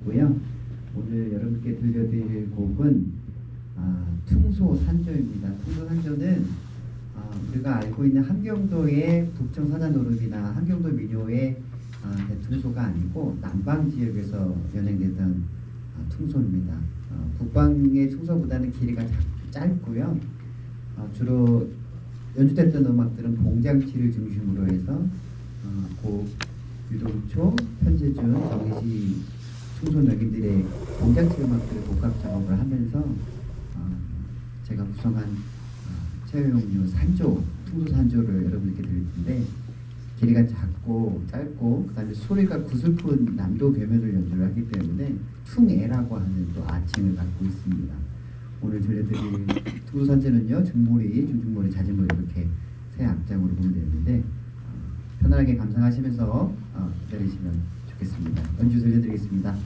고요. 오늘 여러분께 들려드릴 곡은 퉁소산조입니다. 퉁소산조는 우리가 알고 있는 함경도의 북청 사자노름이나 함경도 민요의 대퉁소가 아니고 남방 지역에서 연행되던 퉁소입니다. 북방의 퉁소보다는 길이가 짧고요. 주로 연주됐던 음악들은 봉장치를 중심으로 해서 곡 유동초, 편재준, 정희시 퉁소 명인들의 봉장치 음악들을 복합 작업을 하면서 제가 구성한 최영류 산조, 퉁소 산조를 여러분께 드릴 텐데, 길이가 작고 짧고 그다음에 소리가 구슬픈 남도 괴면을 연주를 하기 때문에 퉁애라고 하는 또 아칭을 갖고 있습니다. 오늘 들려드릴 퉁소 산조는요, 중머리, 중중머리, 자진머리 이렇게 세 악장으로 보면 되는데 편안하게 감상하시면서 기다리시면 좋겠습니다. 연주 들려드리겠습니다.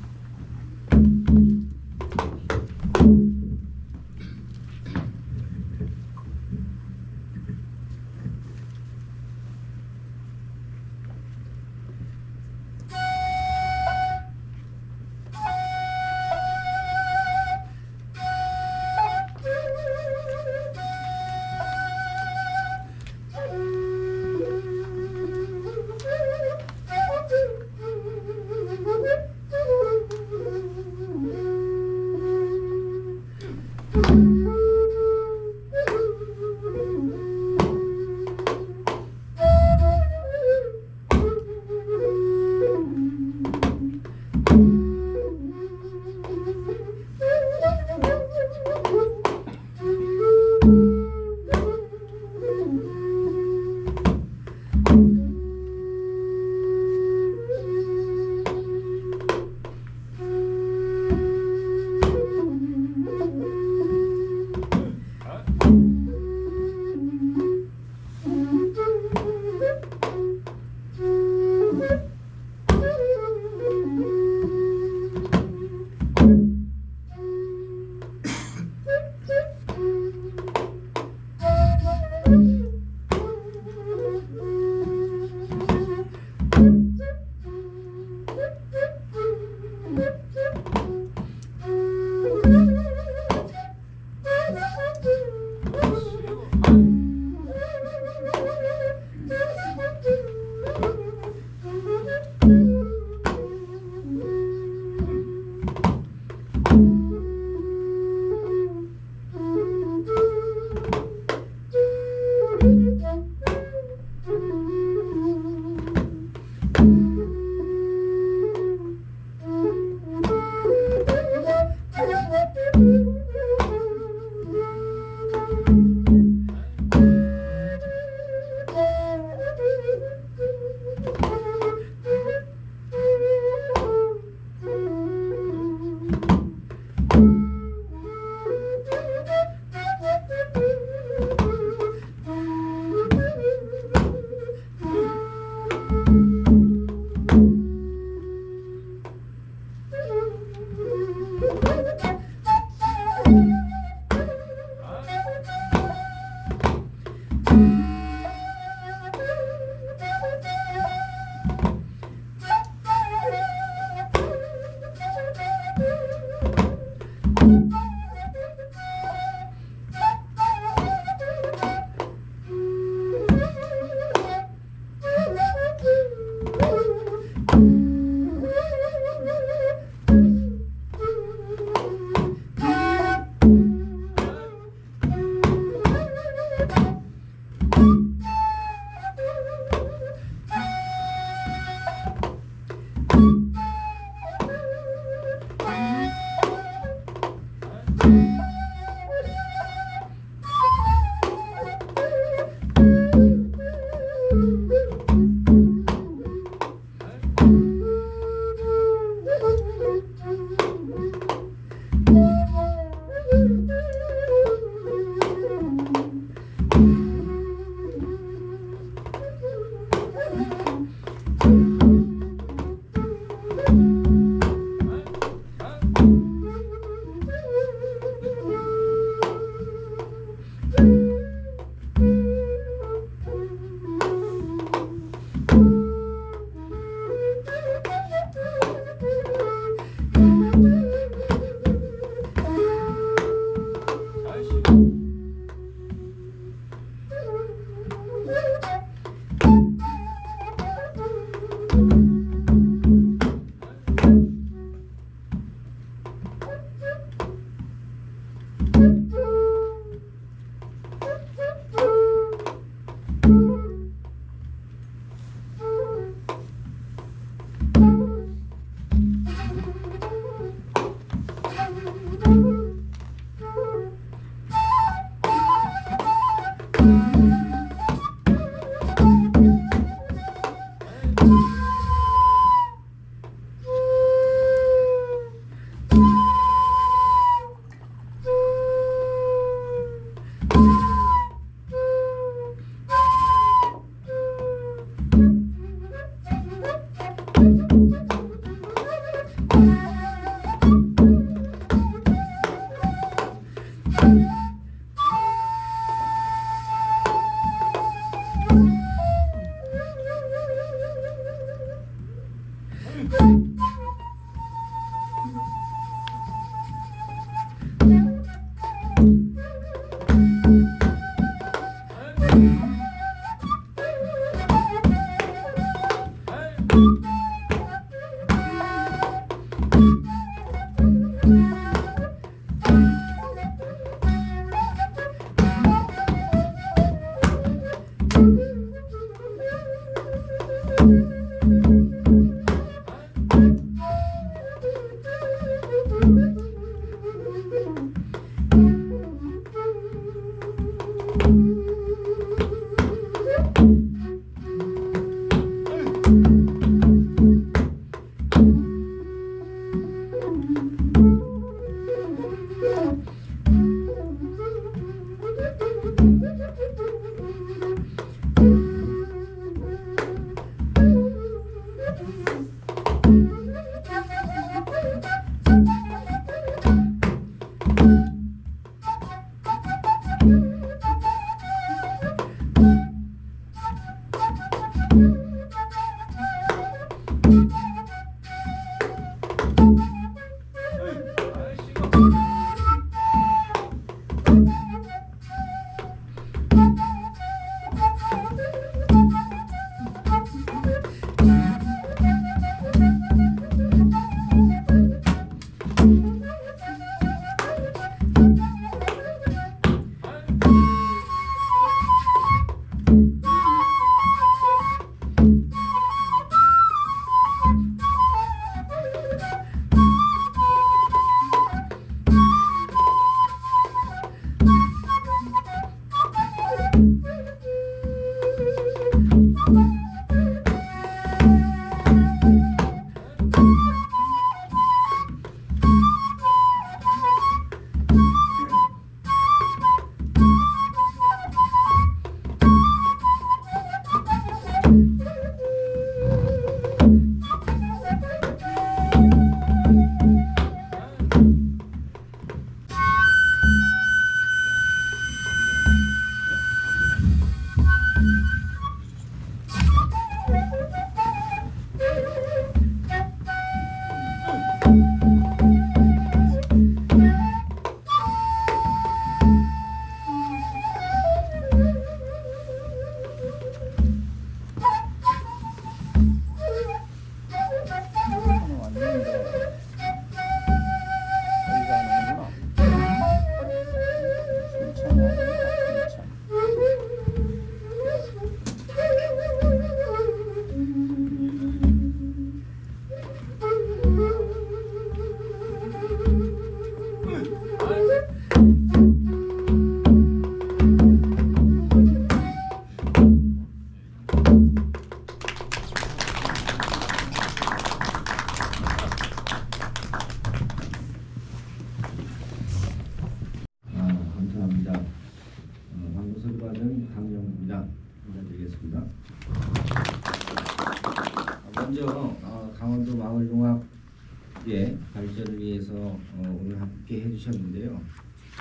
먼저 강원도 마을농업의 발전을 위해서 오늘 함께 해주셨는데요.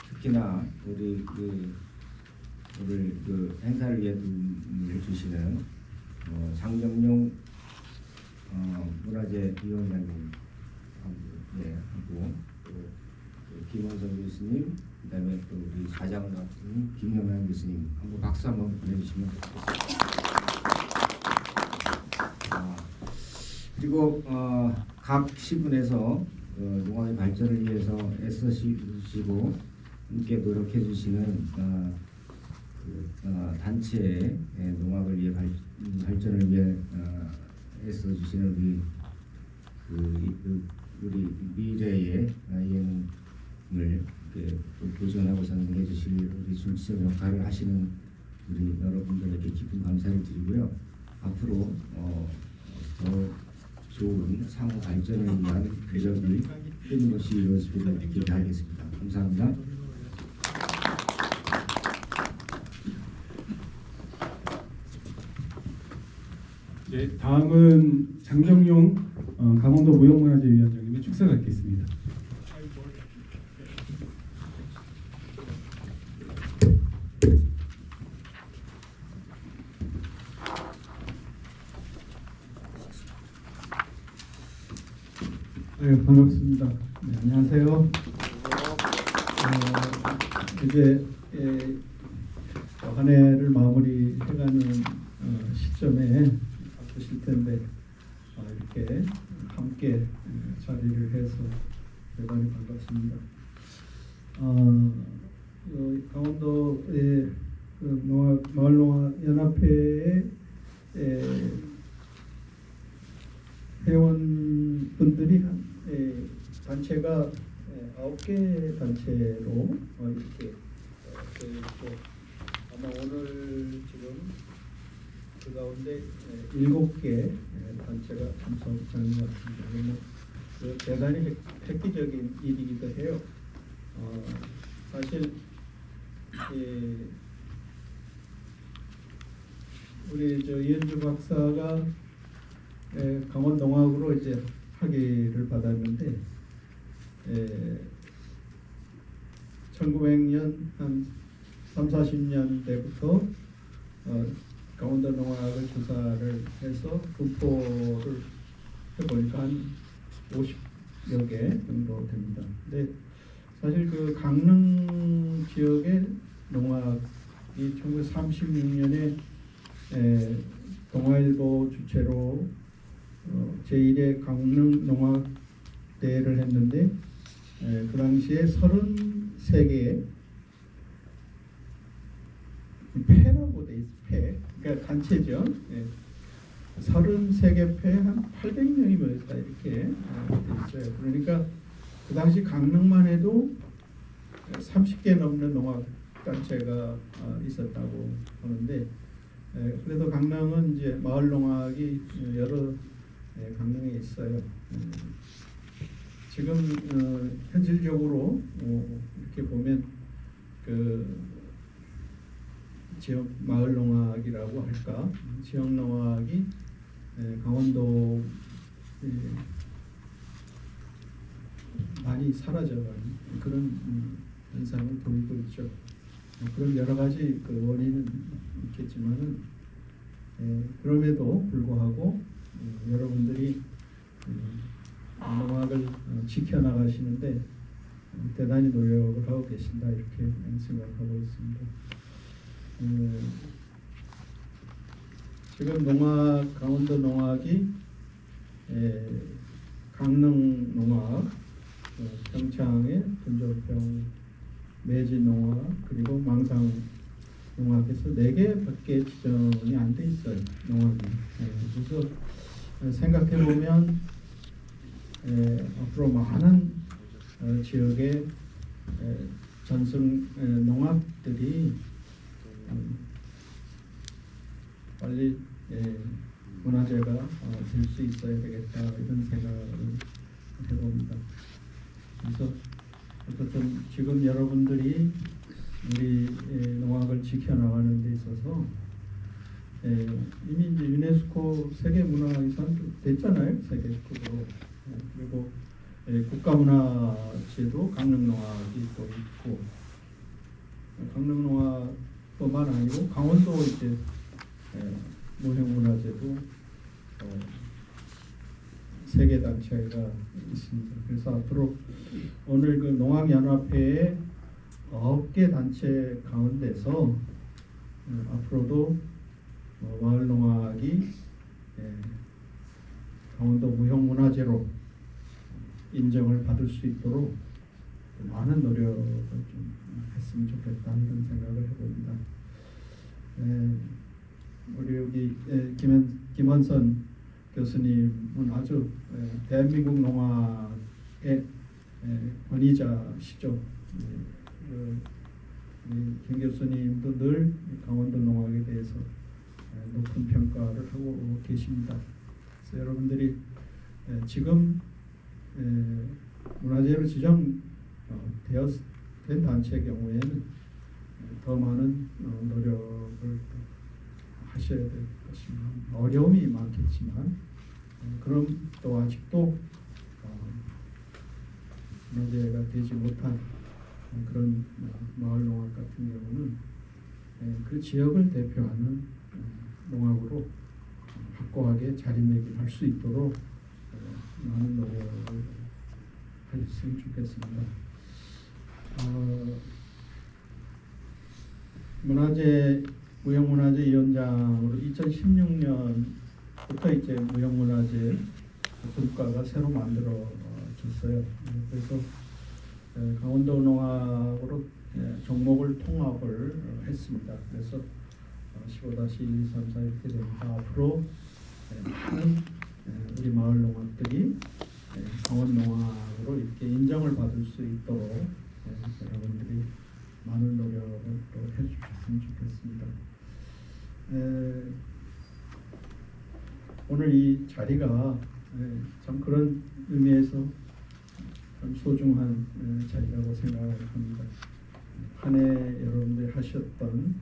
특히나 우리 오늘 행사를 위해 도움을 주시는 장정용 문화재위원장님 하고 또 김원성 교수님, 그다음에 또 우리 사장을 맡은 김영란 교수님 한번 박수 한번 보내주시면 좋겠습니다. 그리고 각 시군에서 농업의 발전을 위해서 애써주시고 함께 노력해 주시는 단체의 농업을 위해 발전을 위해 애써주시는 우리 미래의 예능을 도전하고 선생해 주실 우리 중시적 역할을 하시는 우리 여러분들에게 깊은 감사를 드리고요. 앞으로 더 좋은 상호 발전을 위한 노력이 끊임없이 이루어지기를 기대하겠습니다. 감사합니다. 네, 다음은 장정용 강원도 무형문화재위원장님의 축사가 있겠습니다. 네, 반갑습니다. 네, 안녕하세요. 이제 한 해를 마무리해가는 시점에 바쁘실 텐데 이렇게 함께 자리를 해서 대단히 반갑습니다. 강원도의 마을농업연합회의 회원분들이 단체가 9개 단체로 이렇게 있고 아마 오늘 지금 그 가운데 7개 단체가 참석하는 것 같습니다. 대단히 획기적인 일이기도 해요. 사실 우리 이현주 박사가 강원농학으로 이제 학위를 받았는데 1900년 한 30-40년대부터 강원도 농학을 조사를 해서 분포를 해보니까 한 50여 개 정도 됩니다. 근데 사실 그 강릉 지역의 농학이 1936년에 동아일보 주최로 제1회 강릉 농학 대회를 했는데 그 당시에 33개의 패라고 돼 있어. 패. 그러니까 단체죠. 33개 패 한 800명이 모였다 이렇게 돼 있어요. 그러니까 그 당시 강릉만 해도 30개 넘는 농학 단체가 있었다고 하는데 그래도 강릉은 이제 마을 농학이 여러 강릉에 있어요. 지금 현실적으로 이렇게 보면 그 지역 마을 농학이라고 할까, 지역 농학이 강원도 많이 사라져가는 그런 현상을 보이고 있죠. 그런 여러 가지 그 원인은 있겠지만은 그럼에도 불구하고 여러분들이 농학을 지켜나가시는데 대단히 노력을 하고 계신다 이렇게 생각하고 있습니다. 지금 농학, 강원도 농학이 강릉 농학, 평창의 분조평, 매진 농학, 그리고 망상 농학에서 4개밖에 지정이 안 돼 있어요. 농학이. 그래서 생각해 보면 앞으로 많은 지역의 전승 농학들이 빨리 문화재가 될 수 있어야 되겠다 이런 생각을 해봅니다. 그래서 어쨌든 지금 여러분들이 우리 농학을 지켜나가는 데 있어서 이미 이제 유네스코 세계문화유산 됐잖아요. 세계적으로. 그리고 국가문화재도 강릉농학이 또 있고 강릉농학뿐만 아니고 강원도 이제 무형문화재도 세계 단체가 있습니다. 그래서 앞으로 오늘 그 농학연합회의 9개 단체 가운데서 앞으로도 마을 농학이 강원도 무형문화재로 인정을 받을 수 있도록 많은 노력을 좀 했으면 좋겠다 이런 생각을 해봅니다. 우리 여기 김원선 교수님은 아주 대한민국 농학의 권위자시죠. 김 교수님도 늘 강원도 농학에 대해서 높은 평가를 하고 계십니다. 그래서 여러분들이 지금 문화재로 지정된 단체의 경우에는 더 많은 노력을 하셔야 될 것입니다. 어려움이 많겠지만 그럼 또 아직도 문화재가 되지 못한 그런 마을 농학 같은 경우는 그 지역을 대표하는 농학으로 확고하게 자리매김할 수 있도록 많은 노력을 하셨으면 좋겠습니다. 무형문화재위원장으로 2016년부터 이제 무형문화재 분과가 새로 만들어졌어요. 그래서 강원도 농학으로 종목을 통합을 했습니다. 그래서 15-1, 2, 3, 4 이렇게 됩니다. 앞으로 많은 우리 마을 농학들이 강원 농학으로 이렇게 인정을 받을 수 있도록 여러분들이 많은 노력을 또 해주셨으면 좋겠습니다. 오늘 이 자리가 참 그런 의미에서 참 소중한 자리라고 생각을 합니다. 한 해 여러분들이 하셨던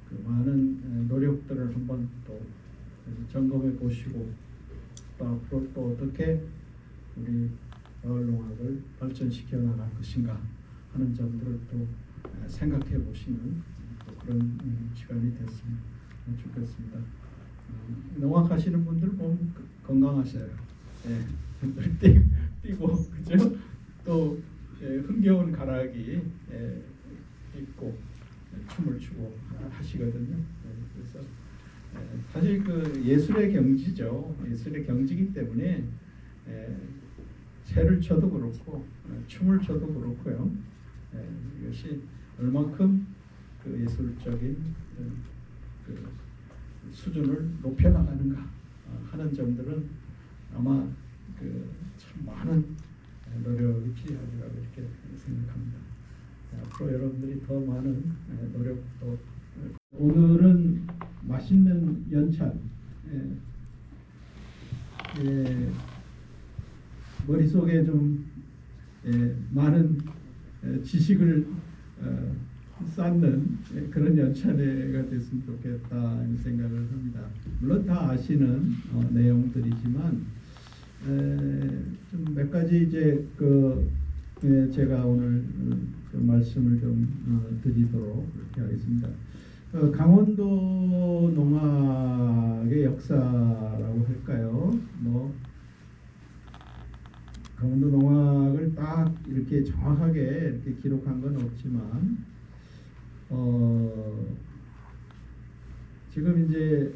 그 많은 노력들을 한번 또 점검해 보시고 또 앞으로 또 어떻게 우리 마을농악을 발전시켜 나갈 것인가 하는 점들을 또 생각해 보시는 또 그런 시간이 됐으면 좋겠습니다. 농악하시는 분들 보면 건강하셔요. 뛰고 그죠? 또 흥겨운 가락이 있고 춤을 추고 하시거든요. 그래서 사실 그 예술의 경지죠. 예술의 경지이기 때문에 새를 쳐도 그렇고 춤을 춰도 그렇고요. 이것이 얼만큼 그 예술적인 그 수준을 높여나가는가 하는 점들은 아마 그 참 많은 노력이 필요하리라고 이렇게 생각합니다. 앞으로 여러분들이 더 많은 노력도 오늘은 맛있는 연찬 머릿속에 좀 많은 지식을 쌓는 그런 연찬회가 됐으면 좋겠다 하는 생각을 합니다. 물론 다 아시는 내용들이지만 좀 몇 가지 이제 제가 오늘 좀 말씀을 좀 드리도록 그렇게 하겠습니다. 강원도 농악의 역사라고 할까요? 강원도 농악을 딱 이렇게 정확하게 이렇게 기록한 건 없지만 지금 이제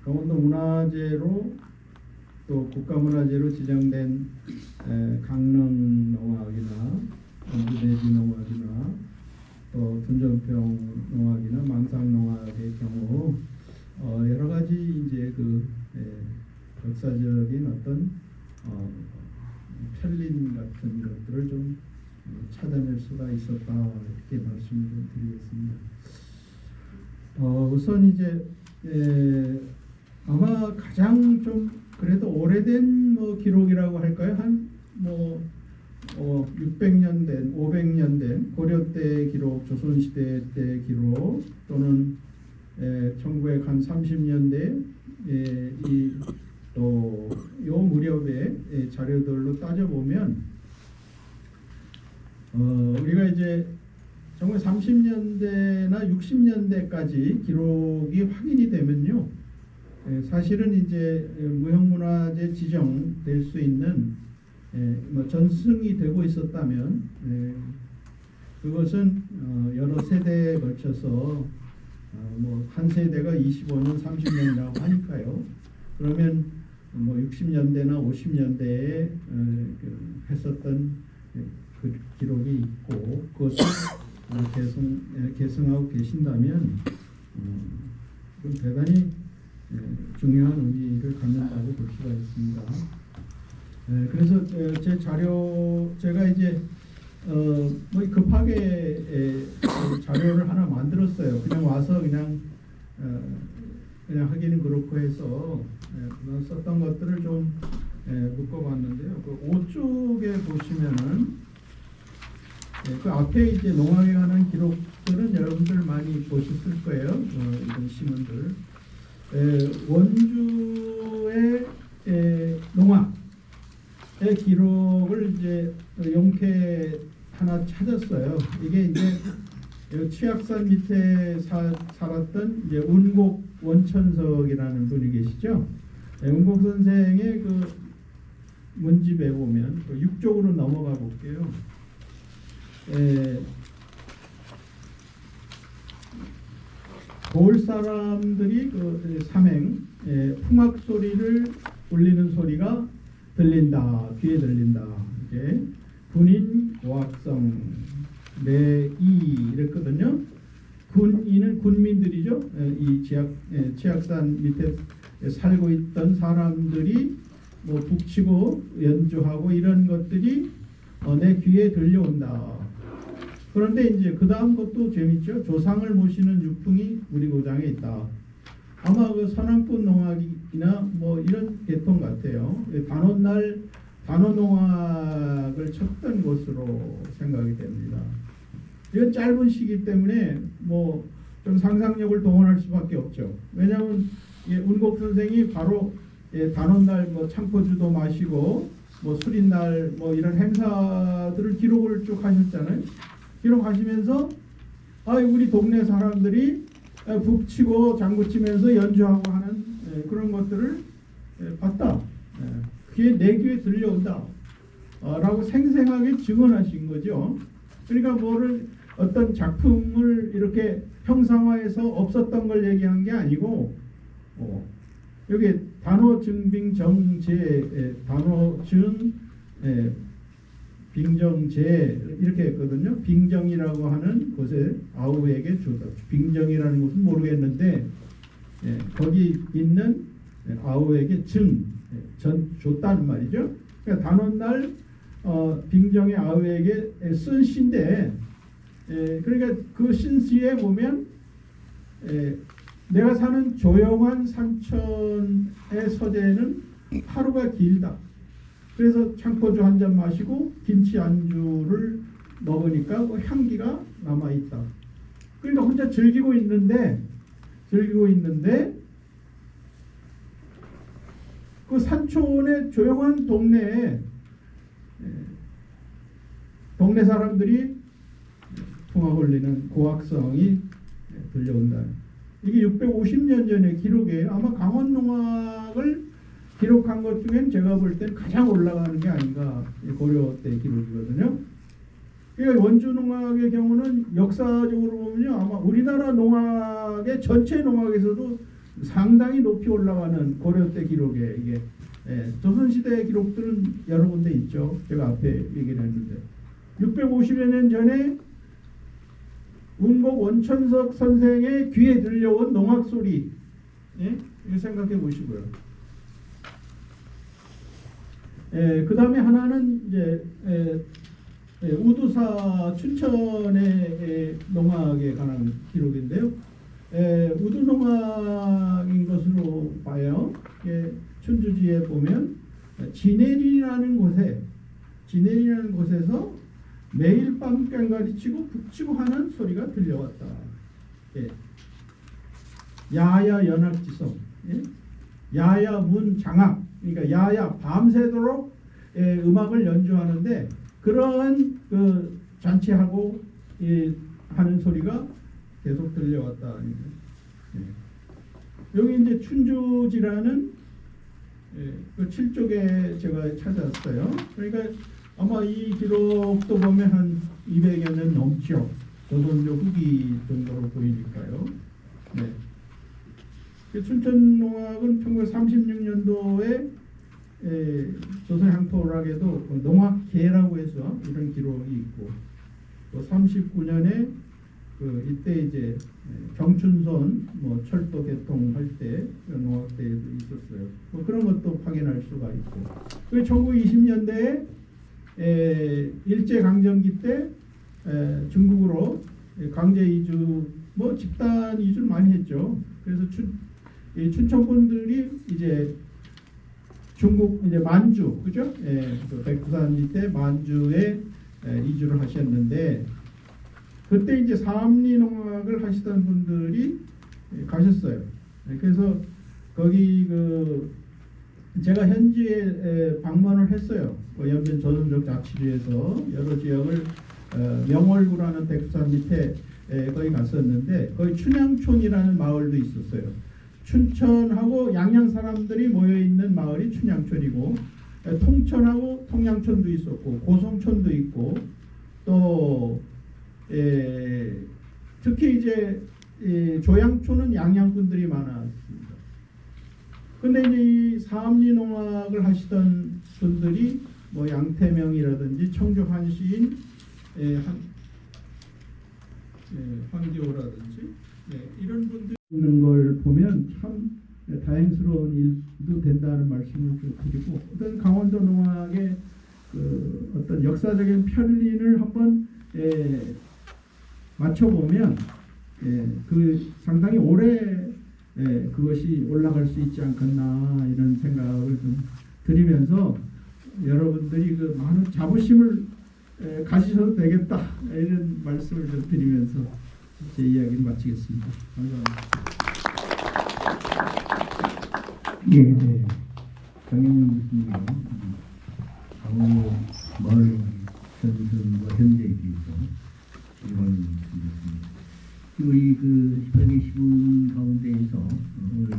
강원도 문화재로 또 국가문화재로 지정된 강릉 농악이나 원주대지 농악이나 또 둔전평 농악이나 망상 농악의 경우 여러 가지 이제 그 역사적인 어떤 편린 같은 것들을 좀 찾아낼 수가 있었다 이렇게 말씀을 좀 드리겠습니다. 우선 이제 아마 가장 좀 그래도 오래된 기록이라고 할까요? 한 600년 된, 500년 된 고려 때 기록, 조선시대 때 기록 또는 1930년대 또 요 무렵의 자료들로 따져보면 우리가 이제 1930년대나 60년대까지 기록이 확인이 되면요, 사실은 이제 무형문화재 지정될 수 있는 전승이 되고 있었다면 그것은 여러 세대에 걸쳐서 한 세대가 25년, 30년이라고 하니까요. 그러면 60년대나 50년대에 했었던 그 기록이 있고 그것을 계승하고 계신다면 그건 대단히 중요한 의미를 갖는다고 볼 수가 있습니다. 그래서 제 자료 제가 이제 급하게 자료를 하나 만들었어요. 그냥 와서 그냥 하기는 그렇고 해서 썼던 것들을 좀 묶어봤는데요. 그 5쪽에 보시면은 그 앞에 이제 농악에 관한 기록들은 여러분들 많이 보셨을 거예요. 이런 신문들. 원주의 농악의 기록을 이제 용케 하나 찾았어요. 이게 이제 치악산 밑에 살았던 이제 운곡 원천석이라는 분이 계시죠. 운곡 선생의 그 문집에 보면 6쪽으로 넘어가 볼게요. 고을 사람들이 그 삼행 풍악 소리를 울리는 소리가 들린다, 귀에 들린다. 이제 군인 고학성 내이 이랬거든요. 군인은 군민들이죠. 이 치악산 밑에 살고 있던 사람들이 북치고 연주하고 이런 것들이 내 귀에 들려온다. 그런데 이제 그 다음 것도 재밌죠. 조상을 모시는 유풍이 우리 고장에 있다. 아마 그 서남꽃 농악이나 뭐 이런 계통 같아요. 단오농악을 쳤던 것으로 생각이 됩니다. 이건 짧은 시기 때문에 뭐 좀 상상력을 동원할 수밖에 없죠. 왜냐하면 운곡 선생이 바로 단오날 뭐 창포주도 마시고 뭐 술인날 뭐 이런 행사들을 기록을 쭉 하셨잖아요. 기록하시면서 우리 동네 사람들이 북치고 장구치면서 연주하고 하는 그런 것들을 봤다. 그게 내 귀에 들려온다. 라고 생생하게 증언하신 거죠. 그러니까 어떤 작품을 이렇게 형상화해서 없었던 걸 얘기한 게 아니고 여기 단오증빙정제, 단오증 빙정제 이렇게 했거든요. 빙정이라고 하는 곳에 아우에게 주다. 빙정이라는 곳은 모르겠는데 거기 있는 아우에게 전 줬다는 말이죠. 그러니까 단오날 빙정의 아우에게 쓴 시인데 그러니까 그 신시에 보면 내가 사는 조용한 산천의 서재는 하루가 길다. 그래서 창포주 한 잔 마시고 김치 안주를 먹으니까 그 향기가 남아있다. 그러니까 혼자 즐기고 있는데 그 산촌의 조용한 동네에 동네 사람들이 풍악 올리는 고악성이 들려온다. 이게 650년 전의 기록이에요. 아마 강원농악을 기록한 것 중엔 제가 볼 땐 가장 올라가는 게 아닌가. 고려 때 기록이거든요. 그러니까 원주농악의 경우는 역사적으로 보면요, 아마 우리나라 농악의 전체 농악에서도 상당히 높이 올라가는 고려 때 기록이에요. 이게 조선시대 기록들은 여러 군데 있죠. 제가 앞에 얘기를 했는데 650여 년 전에 운곡 원천석 선생의 귀에 들려온 농악 소리, 이거 생각해 보시고요. 그 다음에 하나는 이제 우두사 춘천의 농악에 관한 기록인데요. 우두농악인 것으로 봐요. 춘주지에 보면 진해리라는 곳에서 매일 밤 꽹과리 치고 북치고 하는 소리가 들려왔다. 야야 연악지성, 야야 문장악, 그러니까 야야 밤새도록 음악을 연주하는데 그러한 그 잔치하고 하는 소리가 계속 들려왔다. 여기 이제 춘주지라는 그 7쪽에 제가 찾았어요. 그러니까 아마 이 기록도 보면 한 200여 년 넘죠. 조선조 후기 정도로 보이니까요. 춘천농악은 1936년도에 조선향토락에도 농악계라고 해서 이런 기록이 있고, 또 39년에 이때 이제 경춘선 철도 개통할 때 농악대회도 있었어요. 그런 것도 확인할 수가 있고, 1920년대에 일제강점기 때 중국으로 강제 이주, 집단 이주를 많이 했죠. 그래서 춘천 분들이 이제 중국 이제 만주, 그죠? 백두산 밑에 만주에 이주를 하셨는데, 그때 이제 사암리농악을 하시던 분들이 가셨어요. 그래서 거기 제가 현지에 방문을 했어요. 연변 조선족 자치주에서 여러 지역을 명월구라는 백두산 밑에 거기 갔었는데, 거기 춘향촌이라는 마을도 있었어요. 춘천하고 양양 사람들이 모여 있는 마을이 춘향촌이고, 통천하고 통양촌도 있었고, 고성촌도 있고, 또 특히 이제 조양촌은 양양분들이 많았습니다. 근데 이제 이 사암리농악을 하시던 분들이 양태명이라든지 청주 한시인 황기호라든지 이런 분들이 있는 걸 보면 참 다행스러운 일도 된다는 말씀을 좀 드리고, 어떤 강원도 농악의 어떤 역사적인 편린을 한번 맞춰보면 상당히 오래 그것이 올라갈 수 있지 않겠나 이런 생각을 좀 드리면서 여러분들이 그 많은 자부심을 가지셔도 되겠다 이런 말씀을 좀 드리면서 제 이야기를 마치겠습니다. 감사합니다. 예, 장영민 교수님, 강원도 마을 전선과 현재에 대해서 이런 말씀드렸습니다. 우리 그 18개 시군 가운데에서 오늘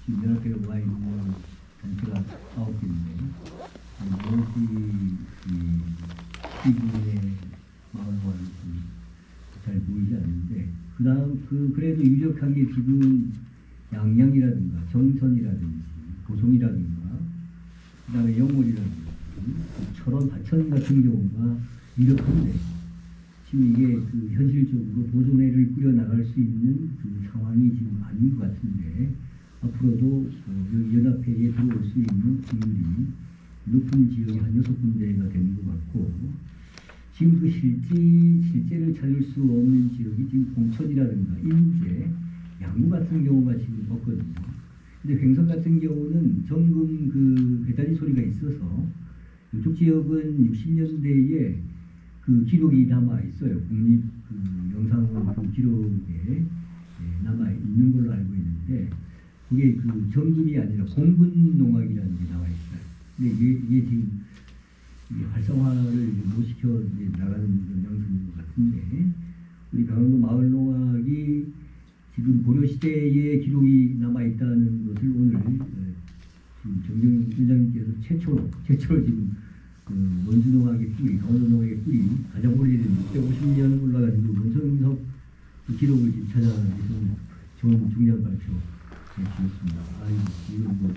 지금 연합회에 와 있는 단체가 9개인데 무엇이 시군의 마을과 잘 보이지 않는데 그래도 유력하게 지금 양양이라든가 정선이라든지 보송이라든가 그다음에 영월이라든가 철원 화천 같은 경우가 유력한데 지금 이게 그 현실적으로 보존회를 꾸려나갈 수 있는 그 상황이 지금 아닌 것 같은데 앞으로도 여기 연합회에 들어올 수 있는 비율이 높은 지역이 한 6군데가 되는 것 같고 지금 그 실제를 찾을 수 없는 지역이 지금 공천이라든가 인제, 양구 같은 경우가 지금 없거든요. 근데 횡성 같은 경우는 정금 그 배다리 소리가 있어서 이쪽 지역은 60년대에 그 기록이 남아 있어요. 국립 그 영상원 그 기록에 남아 있는 걸로 알고 있는데 그게 그 정금이 아니라 공군 농악이라는 게 나와 있어요. 근데 이게 지금 이게 활성화를 못 시켜 나가는 양상인 것 같은데 우리 강원도 마을 농악이 지금 고려 시대의 기록이 남아 있다는 것을 오늘 지금 정정 위원장님께서 최초로 지금 그 원주 농악의 뿌리, 강원도 농악의 뿌리 가장 오래된 650년 올라가지고 원성섭 그 기록을 지금 찾아내서 좋은 중요한 발표 주셨습니다. 이건 뭐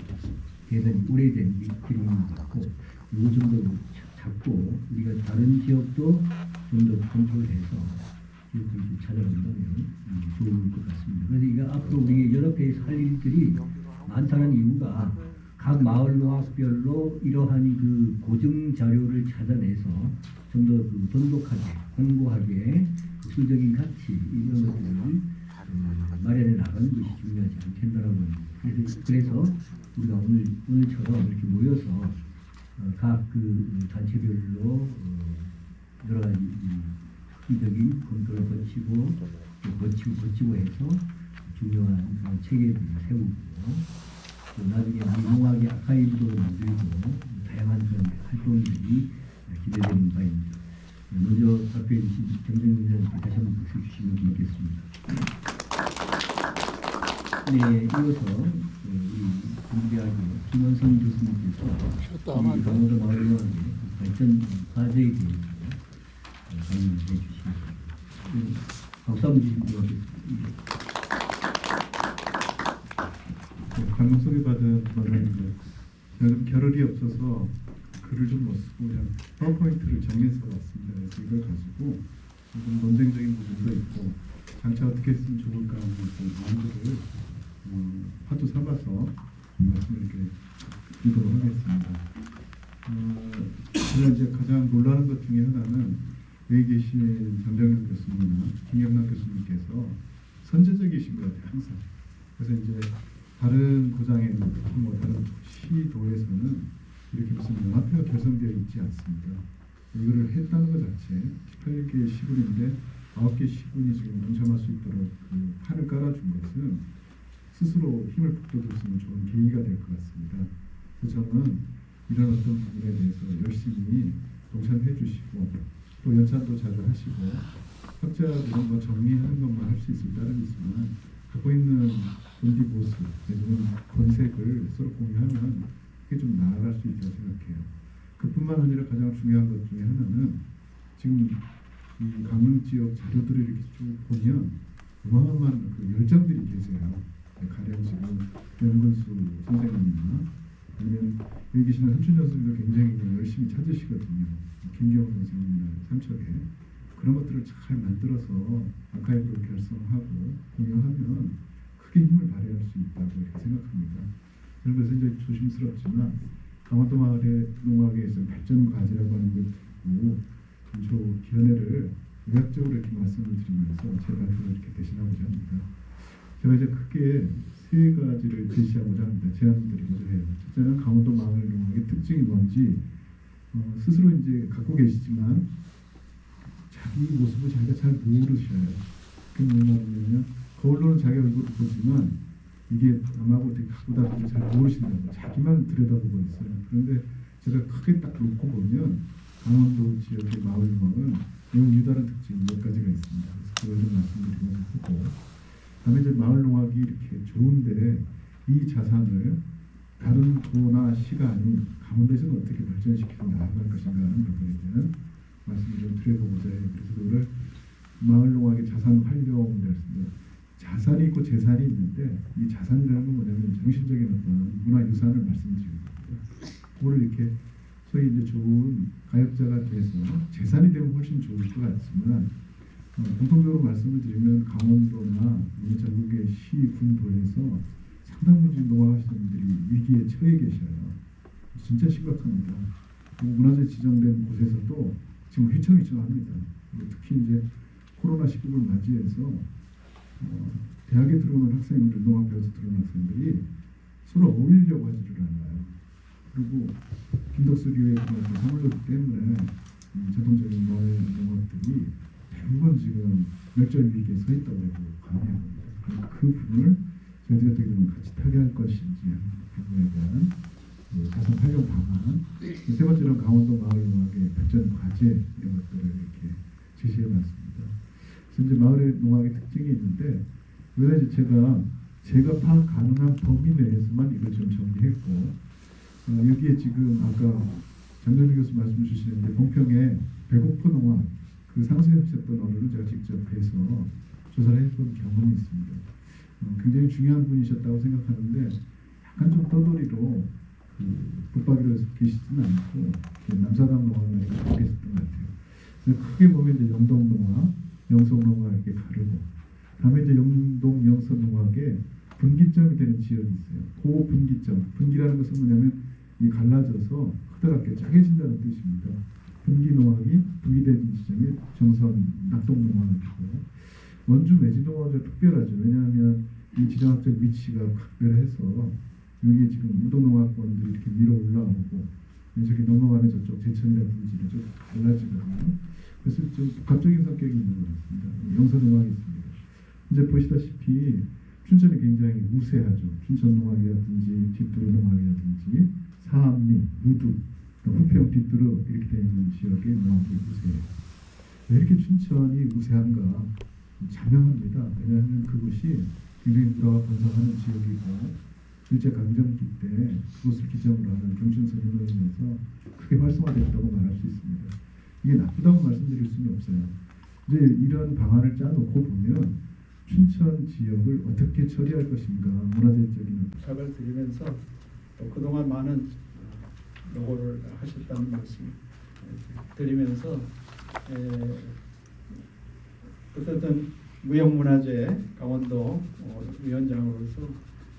대단히 오래된 기록인 것 같고 이 정도 잡고 우리가 다른 지역도 좀 더 컨트롤해서 기록을 좀 찾아본다면 좋을 것 같습니다. 그래서 이거 앞으로 우리 연합회에서 할 일들이 많다는 이유가 각 마을 농악별로 이러한 그 고증 자료를 찾아내서 좀 더 그 돈독하게, 공고하게 수적인 가치 이런 것들을 마련해 나가는 것이 중요하지 않겠나라고 합니다. 그래서 우리가 오늘처럼 이렇게 모여서 각 그 단체별로 여러 가지 획기적인 검토를 거치고 해서 중요한 체계들을 세우고 또 나중에 농악의 아카이브도 만들고 다양한 그런 활동들이 기대되는 바입니다. 먼저 발표해 주신 정정위원장님께 다시 한번 박수 주시면 고맙겠습니다. 네, 이어서 우리 군대학교 김원선 교수님께서 우리 강원도 마을농악의 발전 과제에 대해서 강의를 해주시겠습니다. 박수 한번 주시면 고맙겠습니다. 강연 소개받은 권한인데 제가 좀 겨를이 없어서 글을 좀 못 쓰고 그냥 파워포인트를 정해서 왔습니다. 그래서 이걸 가지고 좀 논쟁적인 부분도 있고 장차 어떻게 했으면 좋을까 하는 마음들을 화두 삼아서 말씀을 이렇게 드리도록 하겠습니다. 제가 이제 가장 놀라는 것 중에 하나는 여기 계신 전정현 교수님이나 김경남 교수님께서 선제적이신 것 같아요, 항상. 그래서 이제 다른 구장에 뭐 다른 시도에서는 이렇게 무슨 연합회가 결성되어 있지 않습니다. 이거를 했다는 것 자체 18개 시군인데 9개 시군이 지금 동참할 수 있도록 그 판을 깔아준 것은 스스로 힘을 북돋을 수 있는 좋은 계기가 될 것 같습니다. 그래서 저는 이런 어떤 부분에 대해서 열심히 동참해 주시고 또 연찬도 자주 하시고 학자들은 뭐 정리하는 것만 할 수 있을 따름이 있지만 갖고 있는 본디 모습, 내지는 본색을 서로 공유하면 그게 좀 나아갈 수 있다고 생각해요. 그뿐만 아니라 가장 중요한 것 중에 하나는 지금 이 강릉 지역 자료들을 이렇게 쭉 보면 어마어마한 그 열정들이 계세요. 가령 지금 연근수 선생님이나 아니면 여기 계시는 한춘 선생님도 굉장히 열심히 찾으시거든요. 김경호 선생님이나 삼척에 그런 것들을 잘 만들어서 아카이브를 결성하고 공유하면 크게 힘을 발휘할 수 있다고 이렇게 생각합니다. 그래서 이제 조심스럽지만 강원도 마을의 농악에서 발전 과제라고 하는 걸 듣고 전초 기원회를 의학적으로 이렇게 말씀을 드리면서 제 발표를 이렇게 대신하고자 합니다. 제가 이제 크게 세 가지를 제시하고자 합니다. 제안드리고자 해요. 첫째는 강원도 마을 농악의 특징이 뭔지 스스로 이제 갖고 계시지만 자기 모습을 자기가 잘 모르셔요. 그게 무슨 말이냐면 거울로는 자기 얼굴을 보지만 이게 남하고 어떻게 갖고 다니는지 잘 모르신다고 자기만 들여다보고 있어요. 그런데 제가 크게 딱 놓고 보면 강원도 지역의 마을 농악은 매우 유다른 특징이 몇 가지가 있습니다. 그래서 그걸 좀 말씀드리고자 하고, 다음에 이제 마을 농악이 이렇게 좋은데 이 자산을 다른 도나 시가 아닌 강원도에서는 어떻게 발전시켜서 나아갈 것인가 하는 부분에 대한 말씀을 좀 드려보고자 해요. 그래서 그거를 마을 농악의 자산 활용이라고 했습니다. 자산이 있고 재산이 있는데 이 자산이라는 건 뭐냐면 정신적인 어떤 문화유산을 말씀드리는 겁니다. 그거를 이렇게 소위 이제 좋은 가역자가 돼서 재산이 되면 훨씬 좋을 것 같지만 공통적으로 말씀을 드리면 강원도나 이 전국의 시, 군도에서 상당 부분 농악하시는 분들이 위기에 처해 계셔요. 진짜 심각합니다. 문화재 지정된 곳에서도 지금 휘청휘청합니다. 특히 이제 코로나19를 맞이해서 대학에 들어오는 학생들, 농악 배워서 들어오는 학생들이 서로 어울리려고 하지를 않아요. 그리고 김덕수 교회의 그런 사물놀이 때문에 전통적인 마을 농악들이 대부분 지금 멸절 위기에 서 있다고 해도 과언이 아닙니다. 그 부분을 저희들이 어떻게 보면 같이 타개할 것인지 하는 부분에 대한 자산 활용 방안, 세 번째는 강원도 마을 농악의 발전 과제 이런 것들을 이렇게 제시해봤습니다. 그래서 이제 마을의 농악의 특징이 있는데 여기다 제가 파악 가능한 범위 내에서만 이걸 좀 정리했고 여기에 지금 아까 장전희 교수 말씀 주시는데 봉평에 배고프 농악 그 상세했던 어른을 제가 직접 뵈서 조사를 해본 경험이 있습니다. 굉장히 중요한 분이셨다고 생각하는데 약간 좀 떠돌이로 북박이로 계시지는 않고 남사당 농악에 계셨던 것 같아요. 그래서 크게 보면 이제 영동 농악, 영성 농악 이렇게 가르고 다음에 이제 영동, 영서 농악에 분기점이 되는 지역이 있어요. 그 분기점, 분기라는 것은 뭐냐면 이 갈라져서 크다랗게 짜게진다는 뜻입니다. 분기 농악이 분기된 지점이 정선, 낙동 농악이고 원주 매지 농악이 특별하죠. 왜냐하면 이 지정학적 위치가 각별해서 여기 지금 우도농악원들이 이렇게 위로 올라오고 저기 넘어가면 저쪽 제천이라든지 이쪽 갈라지거든요. 그래서 좀 복합적인 성격이 있는 것 같습니다. 영서농악이 있습니다. 이제 보시다시피 춘천이 굉장히 우세하죠. 춘천농악이라든지 뒷두루농악이라든지 사암리, 무두, 후평, 뒷두루 이렇게 되어 있는 지역의 농악이 우세해요. 왜 이렇게 춘천이 우세한가? 자명합니다. 왜냐하면 그곳이 굉장히 우라가 번성하는 지역이고 일제강점기 때 그곳을 기점으로 하는 경춘선이 놓이면서 크게 활성화됐다고 말할 수 있습니다. 이게 나쁘다고 말씀드릴 수는 없어요. 이제 이런 방안을 짜놓고 보면 춘천 지역을 어떻게 처리할 것인가 문화재적인 부탁을 드리면서 또 그동안 많은 노고를 하셨다는 말씀 드리면서 어쨌든 무형문화재 강원도 위원장으로서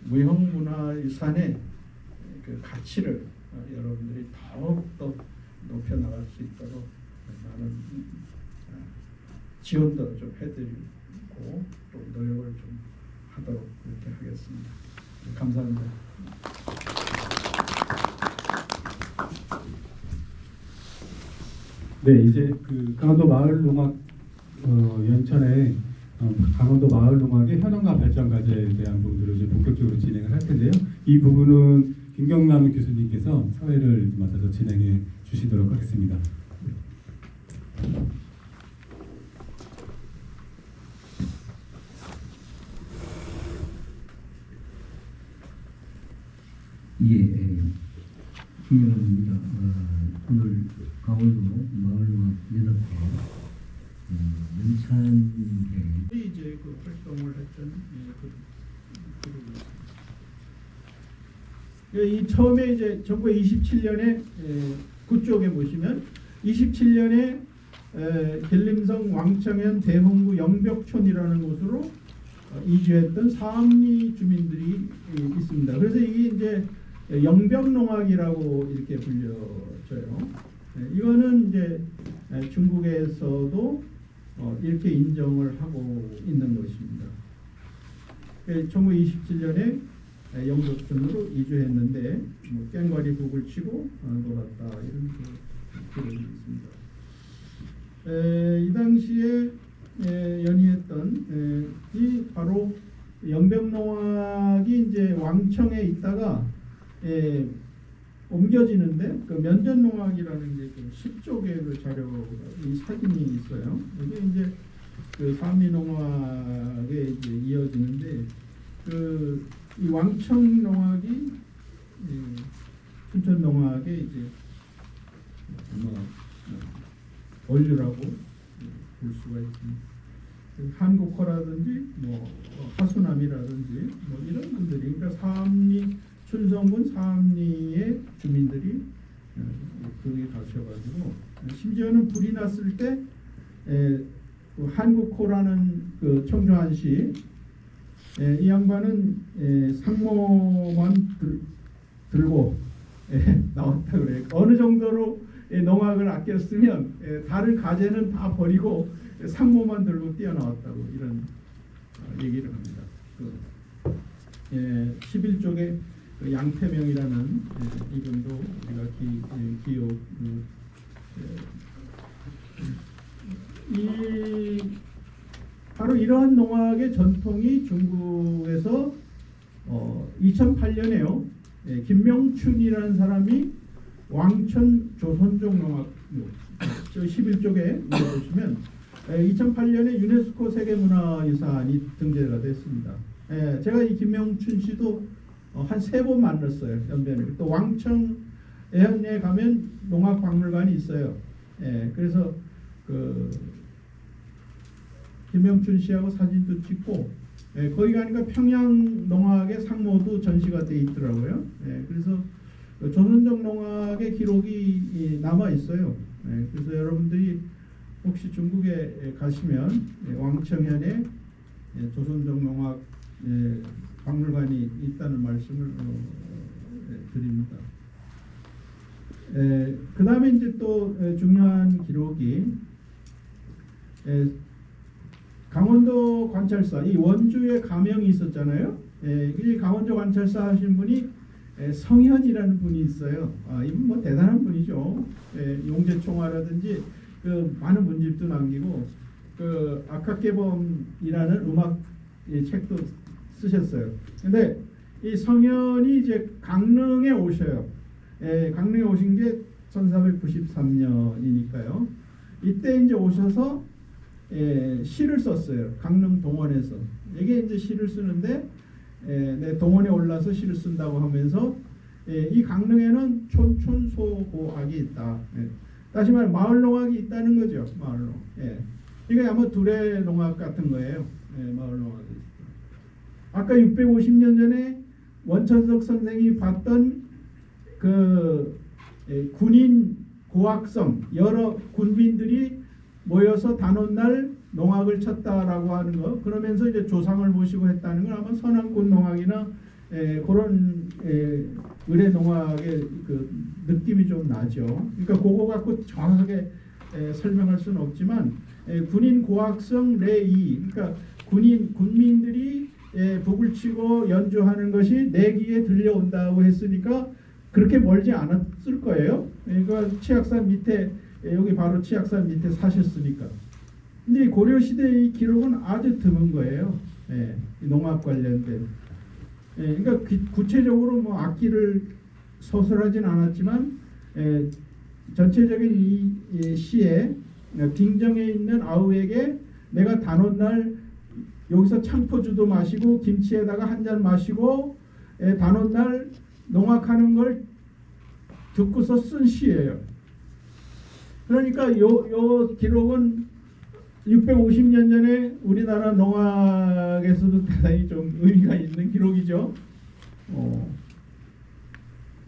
무형문화유산의 그 가치를 여러분들이 더욱더 높여나갈 수 있도록 많은 지원도 좀 해드리고 또 노력을 좀 하도록 그렇게 하겠습니다. 감사합니다. 네, 이제 그 강원도 마을 농악 연천에 강원도 마을 농악의 현황과 발전 과제에 대한 부분들을 이제 본격적으로 진행을 할 텐데요. 이 부분은 김경남 교수님께서 사회를 맡아서 진행해 주시도록 하겠습니다. 예, 김영환입니다. 오늘 강원도 마을농악연합회 연찬회 이제 그 활동을 했던 이 처음에 이제 1927년에 그쪽에 보시면 27년에 길림성 왕창현 대흥구 영벽촌이라는 곳으로 이주했던 사암리 주민들이 있습니다. 그래서 이게 이제 영벽농악이라고 이렇게 불려져요. 이거는 이제 중국에서도 이렇게 인정을 하고 있는 것입니다. 1927년에 영도촌으로 이주했는데 뭐 깽가리 북을 치고 놀았다 이런 기록이 있습니다. 이 당시에 연이했던 이 바로 연병농악이 이제 왕청에 있다가 옮겨지는데 그 면전농악이라는 게 10쪽의 그 자료 이 사진이 있어요. 이게 이제 그 삼리농악에 이제 이어지는데 이 왕청농악이 춘천농악에 이제 원류라고 볼 수가 있습니다. 한국호라든지 뭐 하수남이라든지 뭐 이런 분들이 그러니까 삼리 춘성군 삼리의 주민들이 거기 가셔가지고 심지어는 불이 났을 때 그 한국호라는 그 청조한 씨 이 양반은 상모만 들고 나왔다 그래요. 어느 정도로 농악을 아꼈으면 다른 가재는 다 버리고 상모만 들고 뛰어나왔다고 이런 얘기를 합니다. 11쪽에 양태명이라는 이분도 우리가 기억 바로 이러한 농악의 전통이 중국에서 2008년에요. 김명춘이라는 사람이 왕천 조선족 농악 저 11쪽에 보시면 2008년에 유네스코 세계문화유산이 등재가 됐습니다. 제가 이 김명춘 씨도 한 3번 만났어요. 연변을. 또 왕청에 가면 농악박물관이 있어요. 그래서 그 김명춘 씨하고 사진도 찍고 거기 가니까 평양 농악의 상모도 전시가 돼 있더라고요. 그래서 조선족 농악의 기록이 남아 있어요. 그래서 여러분들이 혹시 중국에 가시면 왕청현에 조선족 농악 박물관이 있다는 말씀을 드립니다. 그 다음에 이제 또 중요한 기록이 강원도 관찰사 이 원주에 가명이 있었잖아요. 이 강원도 관찰사 하신 분이 성현이라는 분이 있어요. 이분 뭐 대단한 분이죠. 용재총화라든지 그 많은 문집도 남기고 그 아카케범이라는 음악 책도 쓰셨어요. 근데 이 성현이 이제 강릉에 오셔요. 강릉에 오신 게 1493년이니까요. 이때 이제 오셔서 시를 썼어요. 강릉 동원에서. 이게 이제 시를 쓰는데 내 동원에 올라서 시를 쓴다고 하면서 이 강릉에는 촌촌소고악이 있다. 다시 말해 마을 농악이 있다는 거죠. 마을 농악. 이게 아마 두레 농악 같은 거예요. 마을 농악이 있다. 아까 650년 전에 원천석 선생이 봤던 그 군인 고악성 여러 군민들이 모여서 단오날 농악을 쳤다라고 하는 거 그러면서 이제 조상을 모시고 했다는 건 아마 선안군 농악이나 그런 의뢰 농악의 그 느낌이 좀 나죠. 그러니까 그거 갖고 정확하게 설명할 수는 없지만 군인 고악성 레이 그러니까 군민들이 북을 치고 연주하는 것이 내 귀에 들려온다고 했으니까 그렇게 멀지 않았을 거예요. 그러니까 치악산 밑에 여기 바로 치악산 밑에 사셨으니까. 근데 고려 시대의 기록은 아주 드문 거예요. 농악 관련된. 그러니까 구체적으로 뭐 악기를 서술하진 않았지만 전체적인 이 시에 빙정에 있는 아우에게 내가 단오날 여기서 창포주도 마시고 김치에다가 한 잔 마시고 단오날 농악하는 걸 듣고서 쓴 시예요. 그러니까 요 기록은 650년 전에 우리나라 농악에서도 대단히 좀 의미가 있는 기록이죠.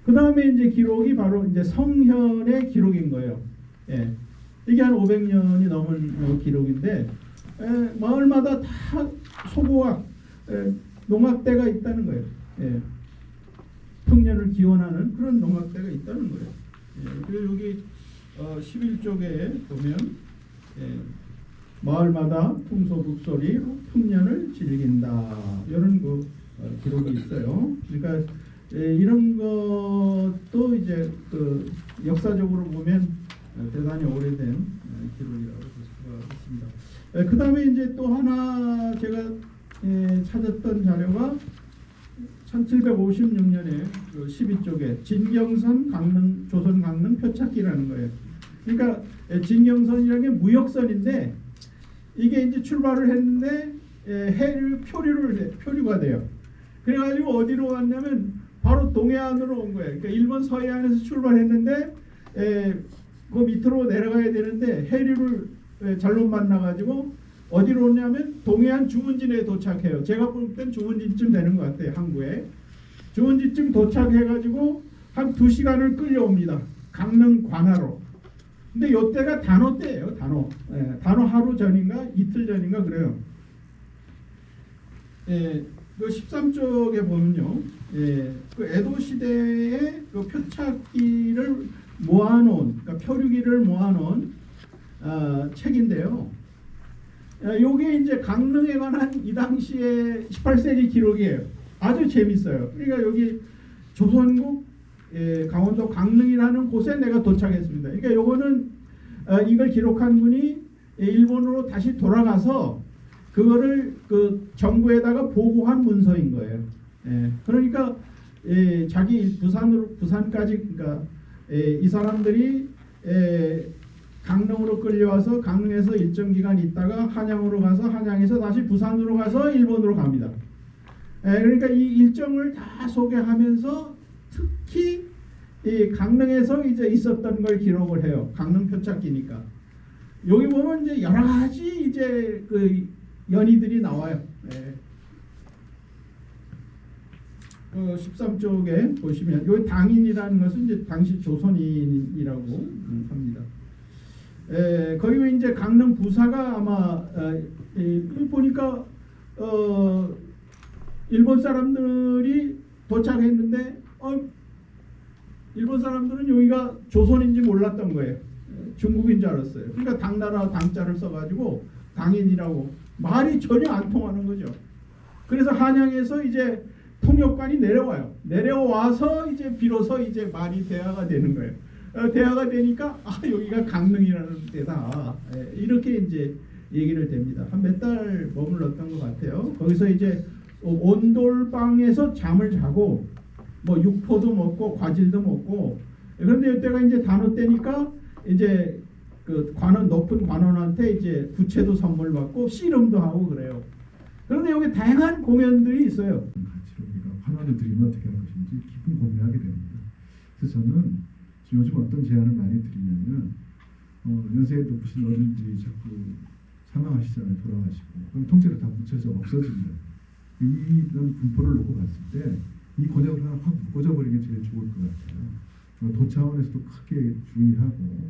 그 다음에 이제 기록이 바로 이제 성현의 기록인 거예요. 이게 한 500년이 넘은 기록인데 마을마다 다 소고악 농악대가 있다는 거예요. 풍년을 기원하는 그런 농악대가 있다는 거예요. 그리고 여기 11쪽에 보면 마을마다 풍소북소리 풍년을 즐긴다. 이런 기록이 있어요. 그러니까 이런 것도 이제 그 역사적으로 보면 대단히 오래된 기록이라고 볼 수가 있습니다. 그 다음에 이제 또 하나 제가 찾았던 자료가 1756년에 그 12쪽에 진경선 강릉 조선 강릉 표착기라는 거예요. 그러니까 진경선이라는 게 무역선인데 이게 이제 출발을 했는데 해를 표류가 돼요. 그래가지고 어디로 왔냐면 바로 동해안으로 온 거예요. 그러니까 일본 서해안에서 출발했는데 그 밑으로 내려가야 되는데 해류를 잘못 만나가지고 어디로 오냐면 동해안 주문진에 도착해요. 제가 볼 땐 주문진쯤 되는 것 같아요. 항구에. 주문진쯤 도착해가지고 한 2시간을 끌려옵니다. 강릉 관하로. 근데 이때가 단오 때예요. 단오. 단오 하루 전인가 이틀 전인가 그래요. 그 13쪽에 보면요. 그 에도 시대의 그 표착기를 모아놓은, 그러니까 표류기를 모아놓은 책인데요. 요게 이제 강릉에 관한 이 당시에 18세기 기록이에요. 아주 재밌어요. 그러니까 여기 조선국 강원도 강릉이라는 곳에 내가 도착했습니다. 그러니까 요거는 이걸 기록한 분이 일본으로 다시 돌아가서 그거를 그 정부에다가 보고한 문서인 거예요. 그러니까 자기 부산까지, 그러니까 이 사람들이 강릉으로 끌려와서 강릉에서 일정 기간 있다가 한양으로 가서 한양에서 다시 부산으로 가서 일본으로 갑니다. 그러니까 이 일정을 다 소개하면서 특히 이 강릉에서 이제 있었던 걸 기록을 해요. 강릉 표착기니까. 여기 보면 이제 여러 가지 이제 그 연희들이 나와요. 13쪽에 보시면 요 당인이라는 것은 이제 당시 조선인이라고 합니다. 거기 이제 강릉 부사가 아마 보니까 일본 사람들이 도착했는데 일본 사람들은 여기가 조선인지 몰랐던 거예요. 중국인 줄 알았어요. 그러니까 당나라 당자를 써가지고 당인이라고 말이 전혀 안 통하는 거죠. 그래서 한양에서 이제 통역관이 내려와요. 내려와서 이제 비로소 이제 말이 대화가 되는 거예요. 대화가 되니까 여기가 강릉이라는 데다 이렇게 이제 얘기를 됩니다. 한 몇 달 머물렀던 것 같아요. 거기서 이제 온돌방에서 잠을 자고 뭐 육포도 먹고 과질도 먹고. 그런데 이때가 이제 단오 때니까 이제 그 높은 관원한테 이제 부채도 선물 받고 씨름도 하고 그래요. 그런데 여기 다양한 공연들이 있어요. 가치로 우리가 환원을 드리면 어떻게 할 것인지 깊은 고민하게 됩니다. 그래서 저는 요즘 어떤 제안을 많이 드리냐면 연세가 높으신 어른들이 자꾸 사망하시잖아요. 돌아가시고. 그럼 통째로 다 묻혀져 없어집니다. 이런 분포를 놓고 봤을 때 이 권역을 하나 확 묶어져 버리는 게 제일 좋을 것 같아요. 도 차원에서도 크게 주의하고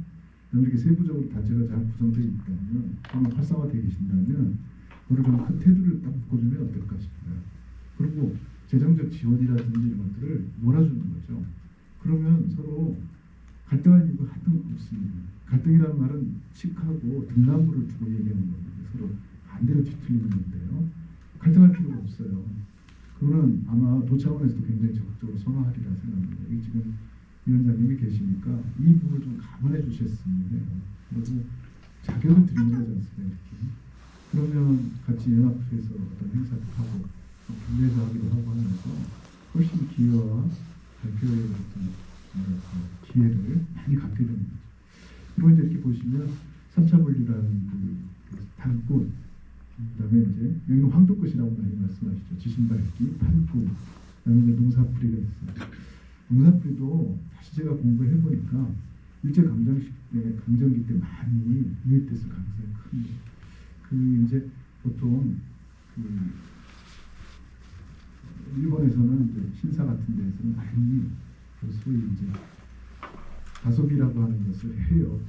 이렇게 세부적으로 단체가 잘 구성되어 있다면 또는 활성화되어 계신다면 그걸 좀 큰 테두리를 딱 묶어주면 어떨까 싶어요. 그리고 재정적 지원이라든지 이런 것들을 몰아주는 거죠. 그러면 서로 갈등할 이유가 하등 없습니다. 갈등이라는 말은 칙하고 등나무를 두고 얘기하는 겁니다. 서로 반대로 뒤틀리는 건데요. 갈등할 필요가 없어요. 그거는 아마 도 차원에서도 굉장히 적극적으로 선호하리라 생각합니다. 여기 지금 위원장님이 계시니까 이 부분을 좀 감안해 주셨으면 해요. 그리고 자격을 드리는 거지 않습니까? 그러면 같이 연합해서 어떤 행사도 하고 분리해서 하기도 하고 하면서 훨씬 기여와 발표의 어떤 기회를 많이 갖게 됩니다. 그리고 이제 이렇게 보시면 3차 분리라는 그 단군, 그다음에 이제 여기는 황토끝이라고 많이 말씀하시죠. 지신밟기, 판구, 그다음에 이제 농사풀이가 있어요. 농사풀이도 다시 제가 공부해 보니까 일제 강점기 때 많이 유입됐을 가능성이 큽니다. 그 이제 보통 그 일본에서는 이제 신사 같은 데에서는 많이 그 소위 이제 다소비라고 하는 것을 해요.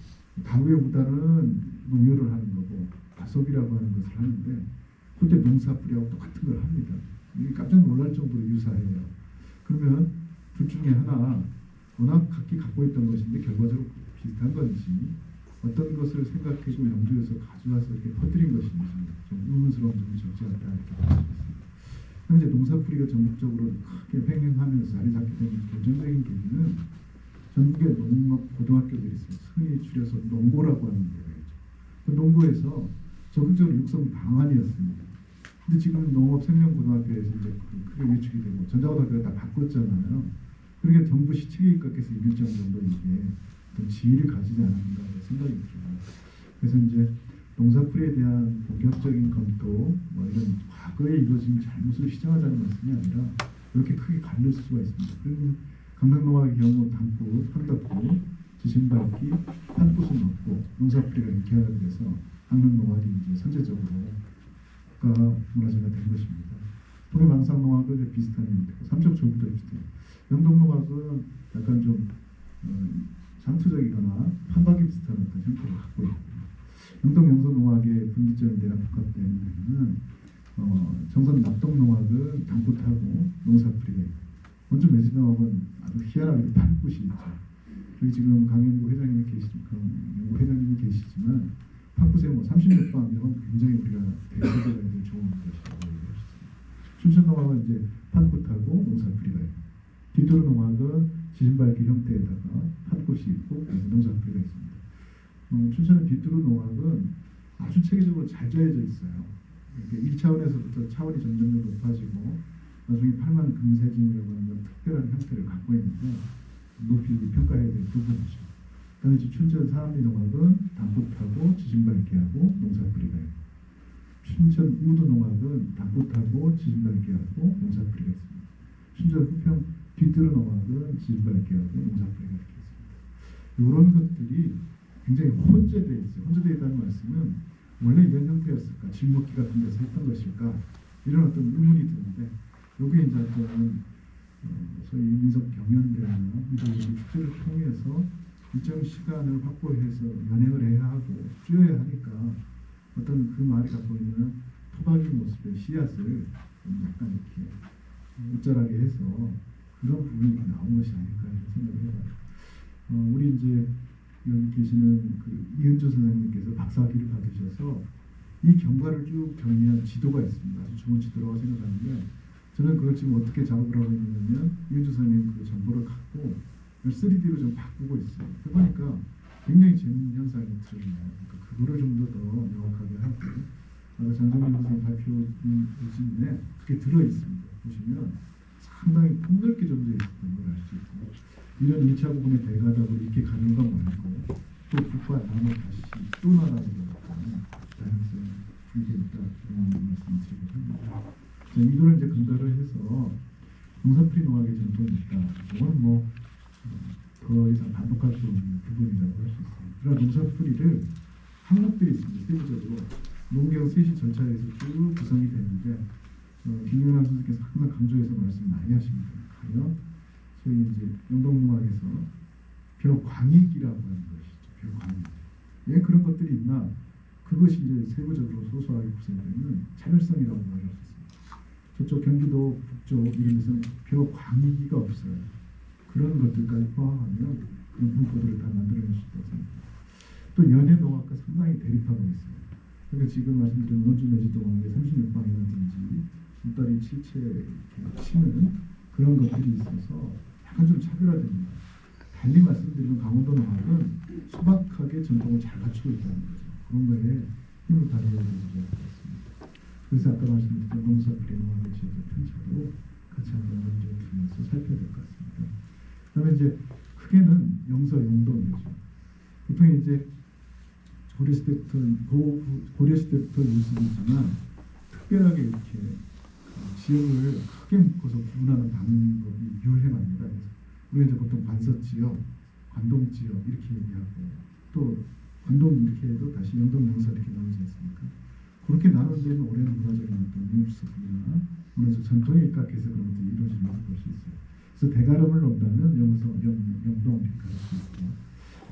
다우에보다는 농요를 하는 거고 다소비라고 하는 것을 하는데 그때 농사풀이하고 똑같은 걸 합니다. 이게 깜짝 놀랄 정도로 유사해요. 그러면 둘 중에 하나 워낙 각기 갖고 있던 것인데 결과적으로 비슷한 건지 어떤 것을 생각하고 염두에서 가져와서 이렇게 퍼뜨린 것인지 좀 의문스러운 점이 적지 않다 이렇게 볼 수 있습니다. 그럼 이제 농사풀이가 전국적으로 크게 횡행하면서 자리 잡게 된 결정적인 계기는 전국에 농업 고등학교들이 있어요. 흔히 줄여서 농고라고 하는 데가 있죠. 그 농고에서 적극적으로 육성 방안이었습니다. 근데 지금 농업생명고등학교에서 이제 크게 위축이 되고 전자고등학교가 다 바꿨잖아요. 그러니까 정부 시책에 입각해서 일정 정도 이게 어떤 지위를 가지지 않았는가 생각이 들어요. 그래서 이제 농사풀이에 대한 본격적인 검토, 뭐 이런 과거에 이루어진 잘못을 시정하자는 말씀이 아니라 이렇게 크게 갈릴 수가 있습니다. 그리고 강남농학의 경우 담꽃, 한덕꽃, 지신밟기, 한꽃을 넣고 농사풀이가 이렇게 하게 돼서 강남농학이 이제 선제적으로 국가문화재가 된 것입니다. 동해망상농학은 이제 비슷한 형태고 삼척초부터 비슷해요. 영동농학은 약간 좀 상투적이거나 판박이 비슷한 어떤 형태를 갖고 있고 영동 영서농학의 분기점에 대한 복합되는 데는 정선 낙동농학은 담꽃하고 농사풀이가 있고 원주 매직농학은 아주 희한하게 판꽃이 있죠. 여기 지금 강연구 회장님이 연구 회장님이 계시지만 판꽃에 뭐 30몇 방이면 굉장히 우리가 대표적인 좋은 것이라고 얘기하셨습니다. 춘천농학은 이제 판꽃하고 농사풀이가 있고 뒷도로농학은 지진밟기 형태에다가 판꽃이 있고 농사풀이가 있습니다. 춘천의 뒷도로농학은 아주 체계적으로 잘 짜여져 있어요. 이렇게 1차원에서부터 차원이 점점 높아지고 나중에 팔만 금세진이라고 하는 특별한 형태를 갖고 있는데 높이 평가해야 될 부분이죠. 그다음에 이제 춘천 사암리농학은 담꽃하고 지진밟기하고 농사풀이가 있고 춘천 우도농학은 담꽃하고 지진밟기하고 농사풀이가 있습니다. 춘천 후평 뒷도로농학은 지진밟기하고 농사풀이가 이렇게 있습니다. 이런 것들이 굉장히 혼재되어 있어요. 혼재되어 있다는 말씀은 원래 이런 형태였을까? 질먹기 같은 데서 했던 것일까? 이런 어떤 의문이 드는데 여기에 이제 어떤 소위 민속 경연대회나 이런 축제를 통해서 일정 시간을 확보해서 연행을 해야 하고 줄여야 하니까 어떤 그 말이 갖고 있는 토박이 모습의 씨앗을 약간 이렇게 웃자라게 해서 그런 부분이 나온 것이 아닐까 이런 생각을 해요. 우리 이제 여기 계시는 그 이은주 선생님께서 박사학위를 받으셔서 이 경과를 쭉 정리한 지도가 있습니다. 아주 좋은 지도라고 생각하는데 저는 그걸 지금 어떻게 작업을 하고 있냐면 이은주 선생님 그 정보를 갖고 3D로 좀 바꾸고 있어요. 해보니까 굉장히 재밌는 현상이 드러나요. 그러니까 그거를 좀 더 명확하게 하고 아까 장정민 선생님 발표하신데 그게 들어있습니다. 보시면 상당히 폭넓게 존재해 있었던 걸 알 수 있고 이런 1차 부분의 대가닥으로 이렇게 가는 건 말고 또 북과 남을 다시 또 나라는 것같은 다양성이 이게 있다 이런 말씀을 드리고 합니다. 이거를 이제 근거를 해서 농사풀이 농학의 전통이 있다. 이건 더 이상 반복할 수 없는 부분이라고 할 수 있습니다. 그러나 농사풀이를 항목들이 있습니다. 세부적으로 농경 세시 절차에서 쭉 구성이 되는데 김영남 선생님께서 항상 강조해서 말씀 많이 하십니다. 가령 소위 이제 영동농학에서 벼광익이라고 하는 것이죠. 벼광익. 왜 그런 것들이 있나? 그것이 이제 세부적으로 소소하게 구성되는 차별성이라고 말할 수 있습니다. 저쪽 경기도 북쪽 이런 데서는 벼광익이가 없어요. 그런 것들까지 포함하면 그런 분포들을 다 만들어낼 수 있다고 생각합니다. 또 연해농학과 상당히 대립하고 있어요. 그러니까 지금 말씀드린 원주 내지동학의 36방이라든지 물다리 칠채 이렇게 치는 그런 것들이 있어서 약간 좀 차별화됩니다. 달리 말씀드리면 강원도 농학은 소박하게 전통을 잘 갖추고 있다는 거죠. 그런 거에 힘을 발휘해야 되는 것 같습니다. 그래서 아까 말씀드린 농사풀이 농학의 지역의 편차도 같이 한번 논의를 두면서 살펴야 될 것 같습니다. 그다음에 이제 크게는 영서 영동이죠. 보통 이제 고려시 때부터 유습이지만 특별하게 이렇게 지역을 크게 묶어서 구분하는 방법이 유행합니다. 그래서 우리가 이제 보통 관서지역, 관동지역 이렇게 얘기하고 또 관동 이렇게 해도 다시 영동 영서 이렇게 나오지 않습니까? 그렇게 나눈 데는 올해는 문화적인 어떤 민俗이나 문화적 전통에 입각해서 그런 것들이 이루어지는 것을 볼 수 있어요. 그래서 대가름을 놓는다면 영서, 영동 이렇게 갈 수 있고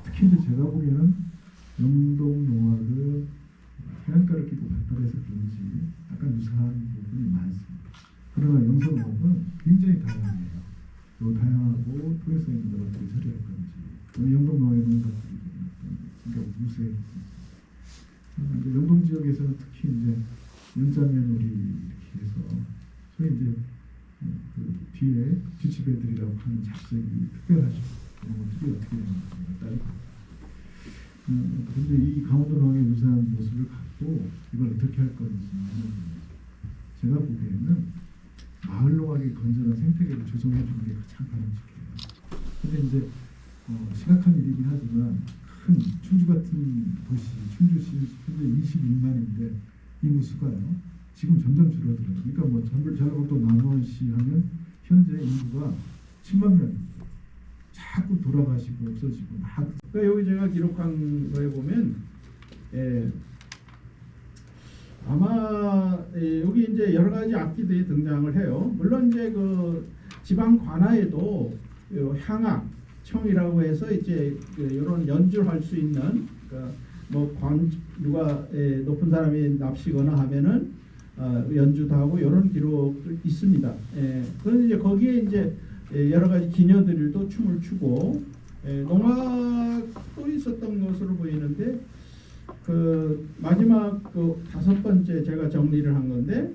특히 이제 제가 보기에는 영동 농학은 해안가를 끼고 발달해서 그런지 약간 유사한 부분이 많습니다. 그러나 영서 농학은 굉장히 다양해요. 또 다양하고 토요성 있는 것들이 처리할 건지 영동 농학의 농사들이 그러니까 우세 수액이 있습니다. 영동 지역에서는 특히 이제 연자며느리 이렇게 해서 소위 이제 그 뒤에 뒤집애들이라고 하는 작성이 특별하죠. 이런 것들이 어떻게 되는지가 따르고. 그런데 이 강원도 왕의 유사한 모습을 갖고 이걸 어떻게 할 건지 제가 보기에는 마을 농악의 건전한 생태계를 조성해 주는 게 가장 바람직해요. 근데 이제 심각한 일이긴 하지만 큰 충주 같은 도시, 충주시 현재 22만인데 인구수가요 지금 점점 줄어들어요. 그러니까 뭐 전라북도 남원시 하면 현재 인구가 7만 명입니다. 자꾸 돌아가시고 없어지고 막. 그러니까 여기 제가 기록한 거에 보면 아마 여기 이제 여러 가지 악기들이 등장을 해요. 물론 이제 그 지방 관아에도 향악 청이라고 해서 이제 이런 연주를 할 수 있는 그러니까 뭐 누가 높은 사람이 납시거나 하면은 연주도 하고 이런 기록도 있습니다. 그런데 이제 거기에 이제 여러 가지 기녀들도 춤을 추고 농악도 있었던 것으로 보이는데 그 마지막 그 5번째 제가 정리를 한 건데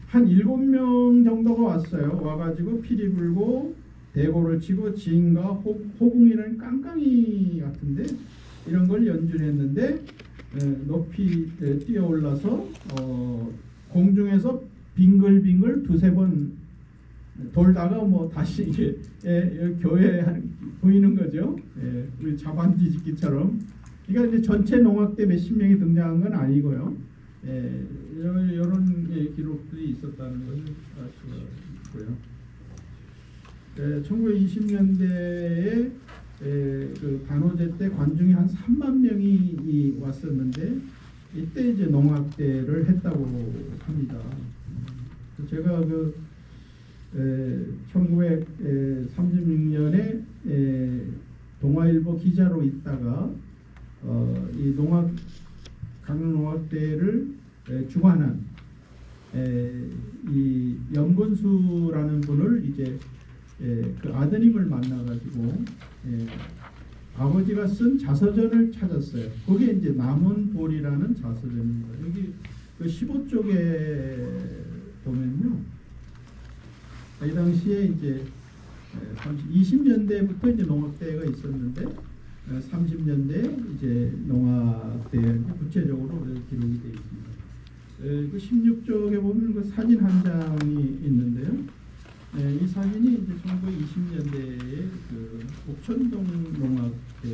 한 7명 정도가 왔어요. 와가지고 피리 불고 대고를 치고 지인과 호궁이라는 깡깡이 같은데 이런 걸 연주를 했는데 높이 뛰어올라서 공중에서 빙글빙글 2-3번 돌다가 뭐 다시 이게 교회 보이는 거죠. 우리 자반 뒤집기처럼. 그러니까 이제 전체 농악대 몇십 명이 등장한 건 아니고요. 이런 기록들이 있었다는 것을 알 수가 있고요. 1920년대에 그 간호제 때 관중이 한 3만 명이 왔었는데 이때 이제 농악대를 했다고 합니다. 제가 그 1936년에 동아일보 기자로 있다가 이 강릉농악대를 주관한 이 염건수라는 분을 이제 그 아드님을 만나가지고 아버지가 쓴 자서전을 찾았어요. 그게 이제 남원볼이라는 자서전입니다. 여기 그 15쪽에 보면요. 이 당시에 이제 20년대부터 이제 농악대가 있었는데 30년대 이제 농악대 구체적으로 기록이 되어 있습니다. 그 16쪽에 보면 그 사진 한 장이 있는데요. 이 사진이 이제 1920년대의 그 옥천동 농악대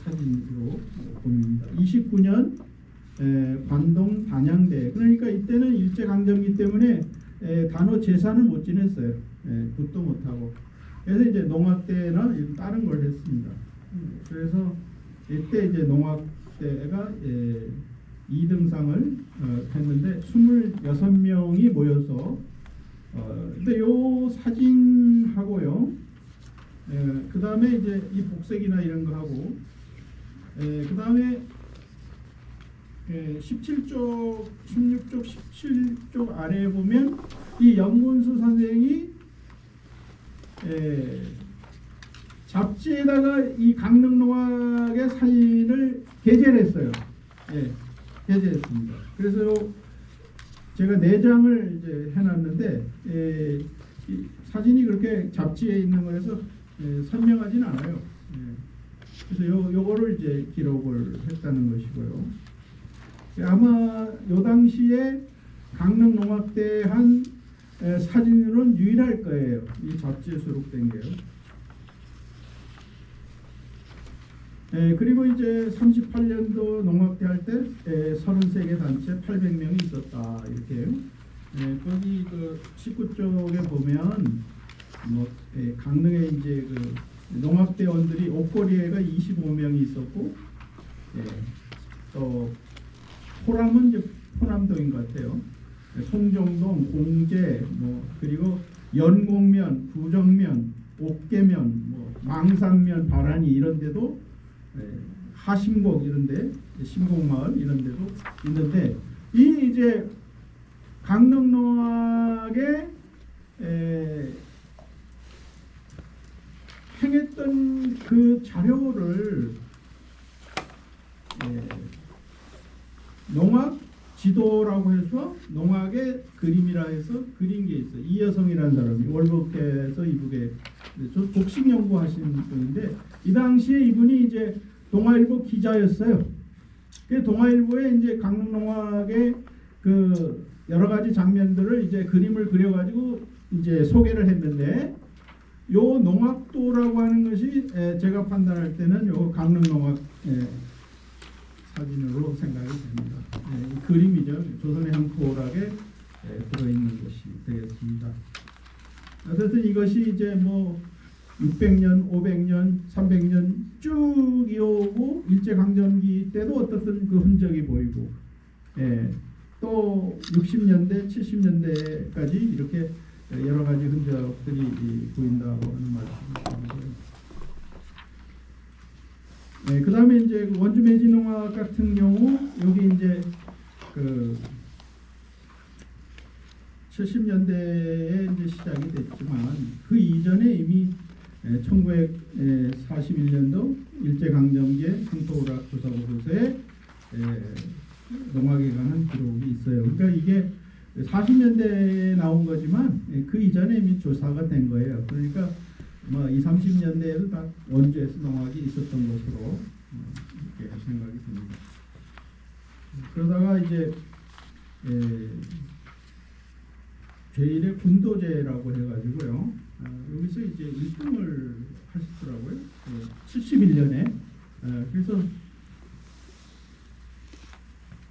사진으로 보입니다. 29년 관동 단양대. 그러니까 이때는 일제강점기 때문에 단오 제사는 못 지냈어요. 굿도 못하고. 그래서 이제 농악대나 다른 걸 했습니다. 그래서 이때 이제 농악대가 2등상을 했는데 26명이 모여서 근데 요 사진하고요. 그 다음에 이제 이 복색이나 이런 거 하고 그 다음에 17쪽, 16쪽, 17쪽 아래에 보면 이 염군수 선생이 잡지에다가 이 강릉농악의 사진을 게재를 했어요. 게재했습니다. 그래서 제가 4장을 이제 해놨는데 이 사진이 그렇게 잡지에 있는 거라서 선명하진 않아요. 그래서 요거를 이제 기록을 했다는 것이고요. 아마 요 당시에 강릉농악대 한 사진으로는 유일할 거예요. 이 잡지에 수록된 게요. 그리고 이제 38년도 농악대 할 때 33개 단체 800명이 있었다 이렇게. 거기 그 19쪽에 보면 뭐 강릉에 이제 그 농악대원들이 옥고리에가 25명이 있었고, 또 호람은 이제 호남동인 것 같아요. 송정동, 공제, 뭐 그리고 연곡면, 부정면, 옥계면, 뭐 망상면, 바란이 이런 데도 하심곡 이런데 신곡마을 이런 데도 있는데 이 이제 강릉농악에 행했던 그 자료를 농악 지도라고 해서 농악의 그림이라 해서 그린 게 있어요. 이여성이라는 사람이 월북에서 이북에 복식 연구하신 분인데 이 당시에 이분이 이제 동아일보 기자였어요. 그 동아일보에 이제 강릉 농악의 그 여러 가지 장면들을 이제 그림을 그려가지고 이제 소개를 했는데 요 농악도라고 하는 것이 제가 판단할 때는 요 강릉 농악 사진으로 생각이 됩니다. 이 그림이죠. 조선의 한 포락에 들어있는 것이 되겠습니다. 어쨌든 이것이 이제 뭐 600년, 500년, 300년 쭉 이어오고 일제강점기 때도 어떻든 그 흔적이 보이고 또 60년대, 70년대까지 이렇게 여러 가지 흔적들이 보인다고 하는 말씀입니다. 그 다음에 이제 원주 매진농악 같은 경우 여기 이제 그 70년대에 이제 시작이 됐지만 그 이전에 이미 1941년도 일제강점기에 항토오락 조사보고서에 농악에 관한 기록이 있어요. 그러니까 이게 40년대에 나온 거지만 그 이전에 이미 조사가 된 거예요. 그러니까 뭐 20, 30년대에도 다 원주에서 농악이 있었던 것으로 이렇게 생각이 듭니다. 그러다가 이제 제1의 군도제라고 해가지고요. 여기서 이제 1등을 하시더라고요. 71년에. 그래서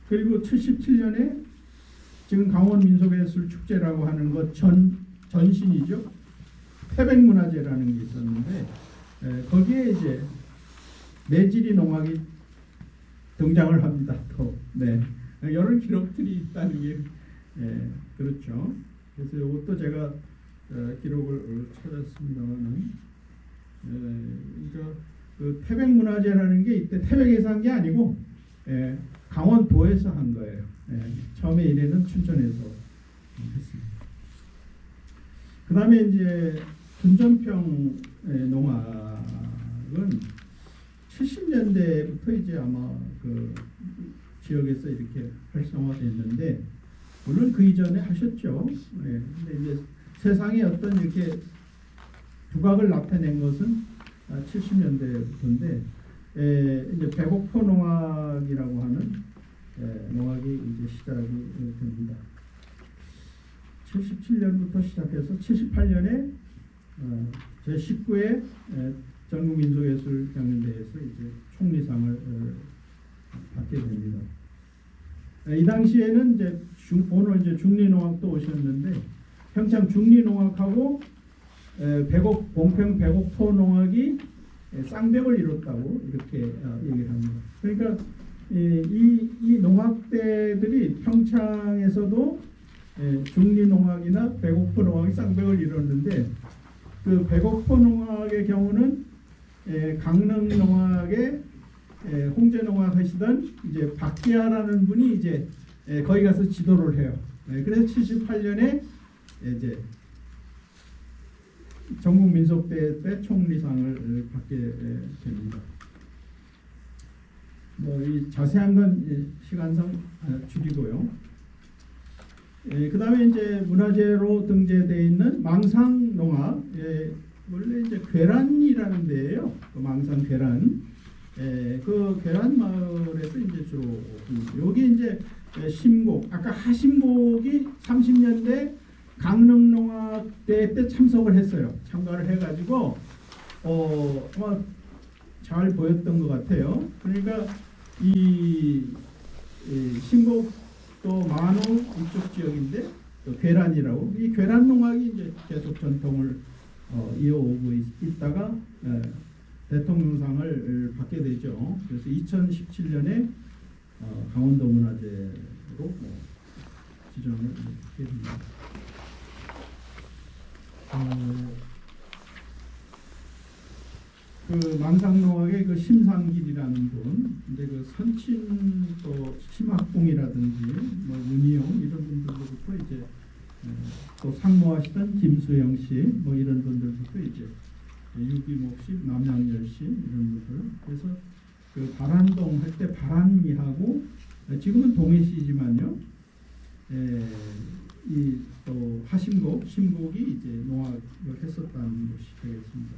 그리고 77년에 지금 강원 민속예술 축제라고 하는 것 전신이죠. 태백문화제라는 게 있었는데 거기에 이제 매지리 농악이 등장을 합니다. 또 이런 기록들이 있다는 게 그렇죠. 그래서 이것도 제가 기록을 찾았습니다만은 그러니까 그 태백문화제라는 게 이때 태백에서 한 게 아니고 강원도에서 한 거예요. 처음에 이래는 춘천에서 했습니다. 그 다음에 이제 분전평 농악은 70년대부터 이제 아마 그 지역에서 이렇게 활성화됐는데 물론 그 이전에 하셨죠. 근데 이제 세상에 어떤 이렇게 두각을 나타낸 것은 70년대부터인데 이제 백옥포 농악이라고 하는 농악이 이제 시작이 됩니다. 77년부터 시작해서 78년에 제19회 전국민속예술경연대회에서 이제 총리상을 받게 됩니다. 이 당시에는 이제 오늘 이제 중리농악도 오셨는데 평창 중리농악하고 봉평 백옥포 농악이 쌍벽을 이뤘다고 이렇게 얘기를 합니다. 그러니까 이 농악대들이 평창에서도 중리농악이나 백옥포 농악이 쌍벽을 이뤘는데 그 백옥포 농악의 경우는 강릉 농악의 홍제농악 하시던 이제 박기아라는 분이 이제 거기 가서 지도를 해요. 그래서 78년에 이제 전국민속대회 때 총리상을 받게 됩니다. 뭐 이 자세한 건 시간상 줄이고요. 그 다음에 이제 문화재로 등재되어 있는 망상농악, 원래 이제 괴란이라는 데예요. 그 망상 괴란. 그 괴란 마을에서 이제 주로 여기 이제 심곡, 아까 하심곡이 30년대 강릉농악대회 때 참석을 했어요. 참가를 해가지고 아마 잘 보였던 것 같아요. 그러니까 이 신곡도 만호 이쪽 지역인데 괴란이라고 이 괴란농악이 이제 계속 전통을 이어오고 있다가 대통령상을 받게 되죠. 그래서 2017년에 강원도 문화재로 지정을 받게 됩니다. 그 망상농악의 그 심상길이라는 분, 이제 그 선친 또 심학봉이라든지 뭐 문희용 이런 분들부터 이제 또 상무하시던 김수영 씨 뭐 이런 분들부터 이제 유기목 씨, 남양열 씨 이런 분들 그래서 그 바란동 할 때 바란미하고 지금은 동해시지만요. 이 또 하심곡, 심곡이 이제 농악을 했었다는 것이 되겠습니다.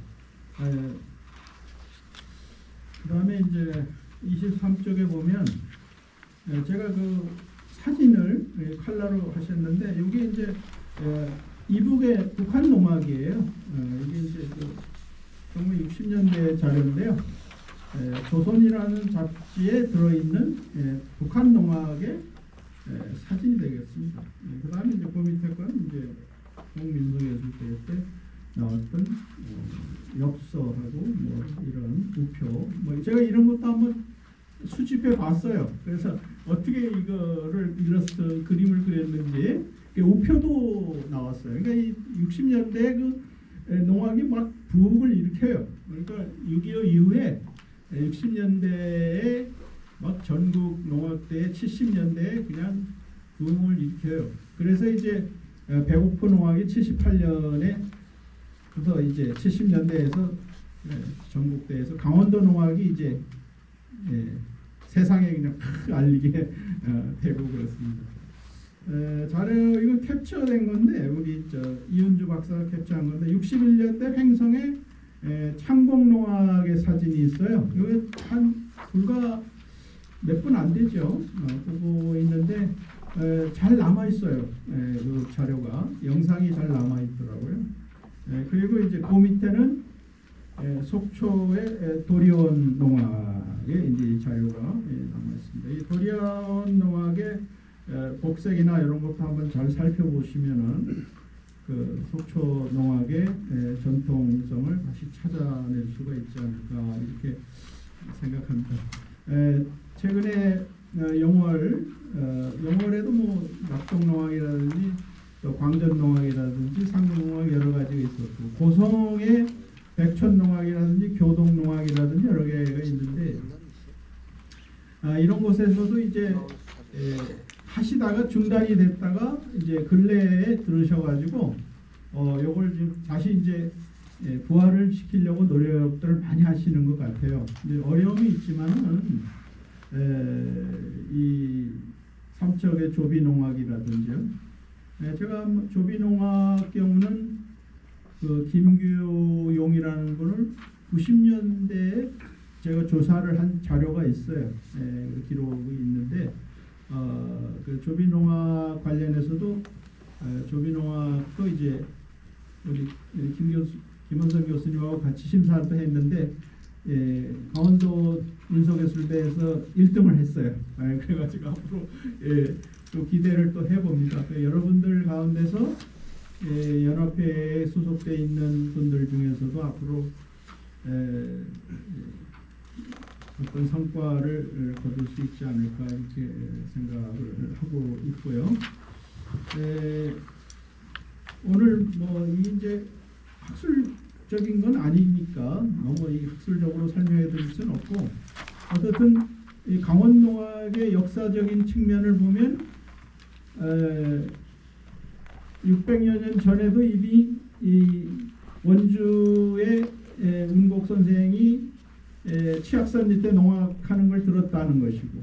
그다음에 이제 23쪽에 보면 제가 그 사진을 컬러로 하셨는데 이게 이제 이북의 북한 농악이에요. 이게 이제 그 1960년대 자료인데요. 조선이라는 잡지에 들어있는 북한 농악의 사진이 되겠습니다. 그 다음에 이제 그 밑에 건 이제 홍민석 예술대회 때 나왔던 엽서하고 뭐 이런 우표, 뭐 제가 이런 것도 한번 수집해 봤어요. 그래서 어떻게 이거를 일러스트 그림을 그렸는지 우표도 나왔어요. 그러니까 이 60년대 그 농악이 막 부흥을 일으켜요. 그러니까 6.25 이후에 60년대에 막 전국 농악대에 70년대에 그냥 부흥을 일으켜요. 그래서 이제 배고픈 농악이 78년에 그래서 이제 70년대에서 전국대에서 강원도 농악이 이제 세상에 그냥 알리게 되고 그렇습니다. 자료 이건 캡처된 건데 우리 이은주 박사가 캡처한 건데 61년대 횡성에 창곡농악의 사진이 있어요. 이게 한 불과 몇 분 안 되죠. 보고 있는데 잘 남아 있어요. 그 자료가 영상이 잘 남아 있더라고요. 그리고 이제 그 밑에는 속초의 도리원 농악의 이제 이 자료가 남아 있습니다. 이 도리원 농악의 복색이나 이런 것도 한번 잘 살펴보시면은 그 속초 농악의 전통성을 다시 찾아낼 수가 있지 않을까 이렇게 생각합니다. 최근에 영월에도 뭐 낙동농악이라든지 또 광전농악이라든지 상동농악 여러 가지가 있었고 고성에 백천농악이라든지 교동농악이라든지 여러 개가 있는데 이런 곳에서도 이제 하시다가 중단이 됐다가 이제 근래에 들으셔가지고 요걸 지금 다시 이제 부활을 시키려고 노력들을 많이 하시는 것 같아요. 이제 어려움이 있지만은 이 삼척의 조비농악이라든지요. 제가 조비농악 경우는 그 김규용이라는 분을 90년대에 제가 조사를 한 자료가 있어요. 기록이 있는데 그 조비농악 관련해서도 조비농악도 이제 우리 김원선 교수님하고 같이 심사도 했는데 강원도 민속예술대에서 1등을 했어요. 그래가지고 앞으로 또 기대를 또 해봅니다. 여러분들 가운데서 연합회에 소속돼 있는 분들 중에서도 앞으로 어떤 성과를 거둘 수 있지 않을까 이렇게 생각을 하고 있고요. 오늘 뭐 이제 학술적인 건 아니니까 너무 이 학술적으로 설명해 드릴 수는 없고 어쨌든 이 강원농악의 역사적인 측면을 보면 600여 년 전에도 이미 이 원주의 운곡 선생이 치악산 때 농악하는 걸 들었다는 것이고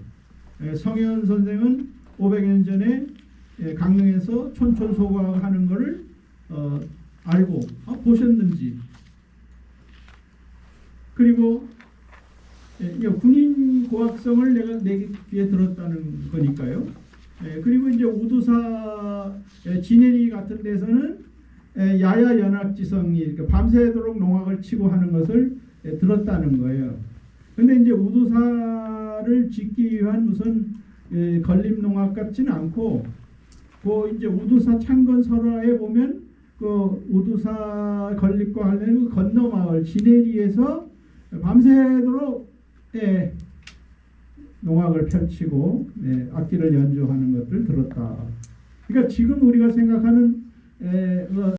성현 선생은 500여 년 전에 강릉에서 촌촌소각하는 것을 알고 보셨는지 그리고 군인 고학성을 내가 내 귀에 들었다는 거니까요. 그리고 이제 우두사 진해리 같은 데서는 야야 연합지성이 밤새도록 농악을 치고 하는 것을 들었다는 거예요. 근데 이제 우두사를 짓기 위한 무슨 건립 농악 같지는 않고 그 이제 우두사 창건 설화에 보면 그 우두사 건립과 관련된 건너 마을 진해리에서 밤새도록 농악을 펼치고 악기를 연주하는 것을 들었다. 그러니까 지금 우리가 생각하는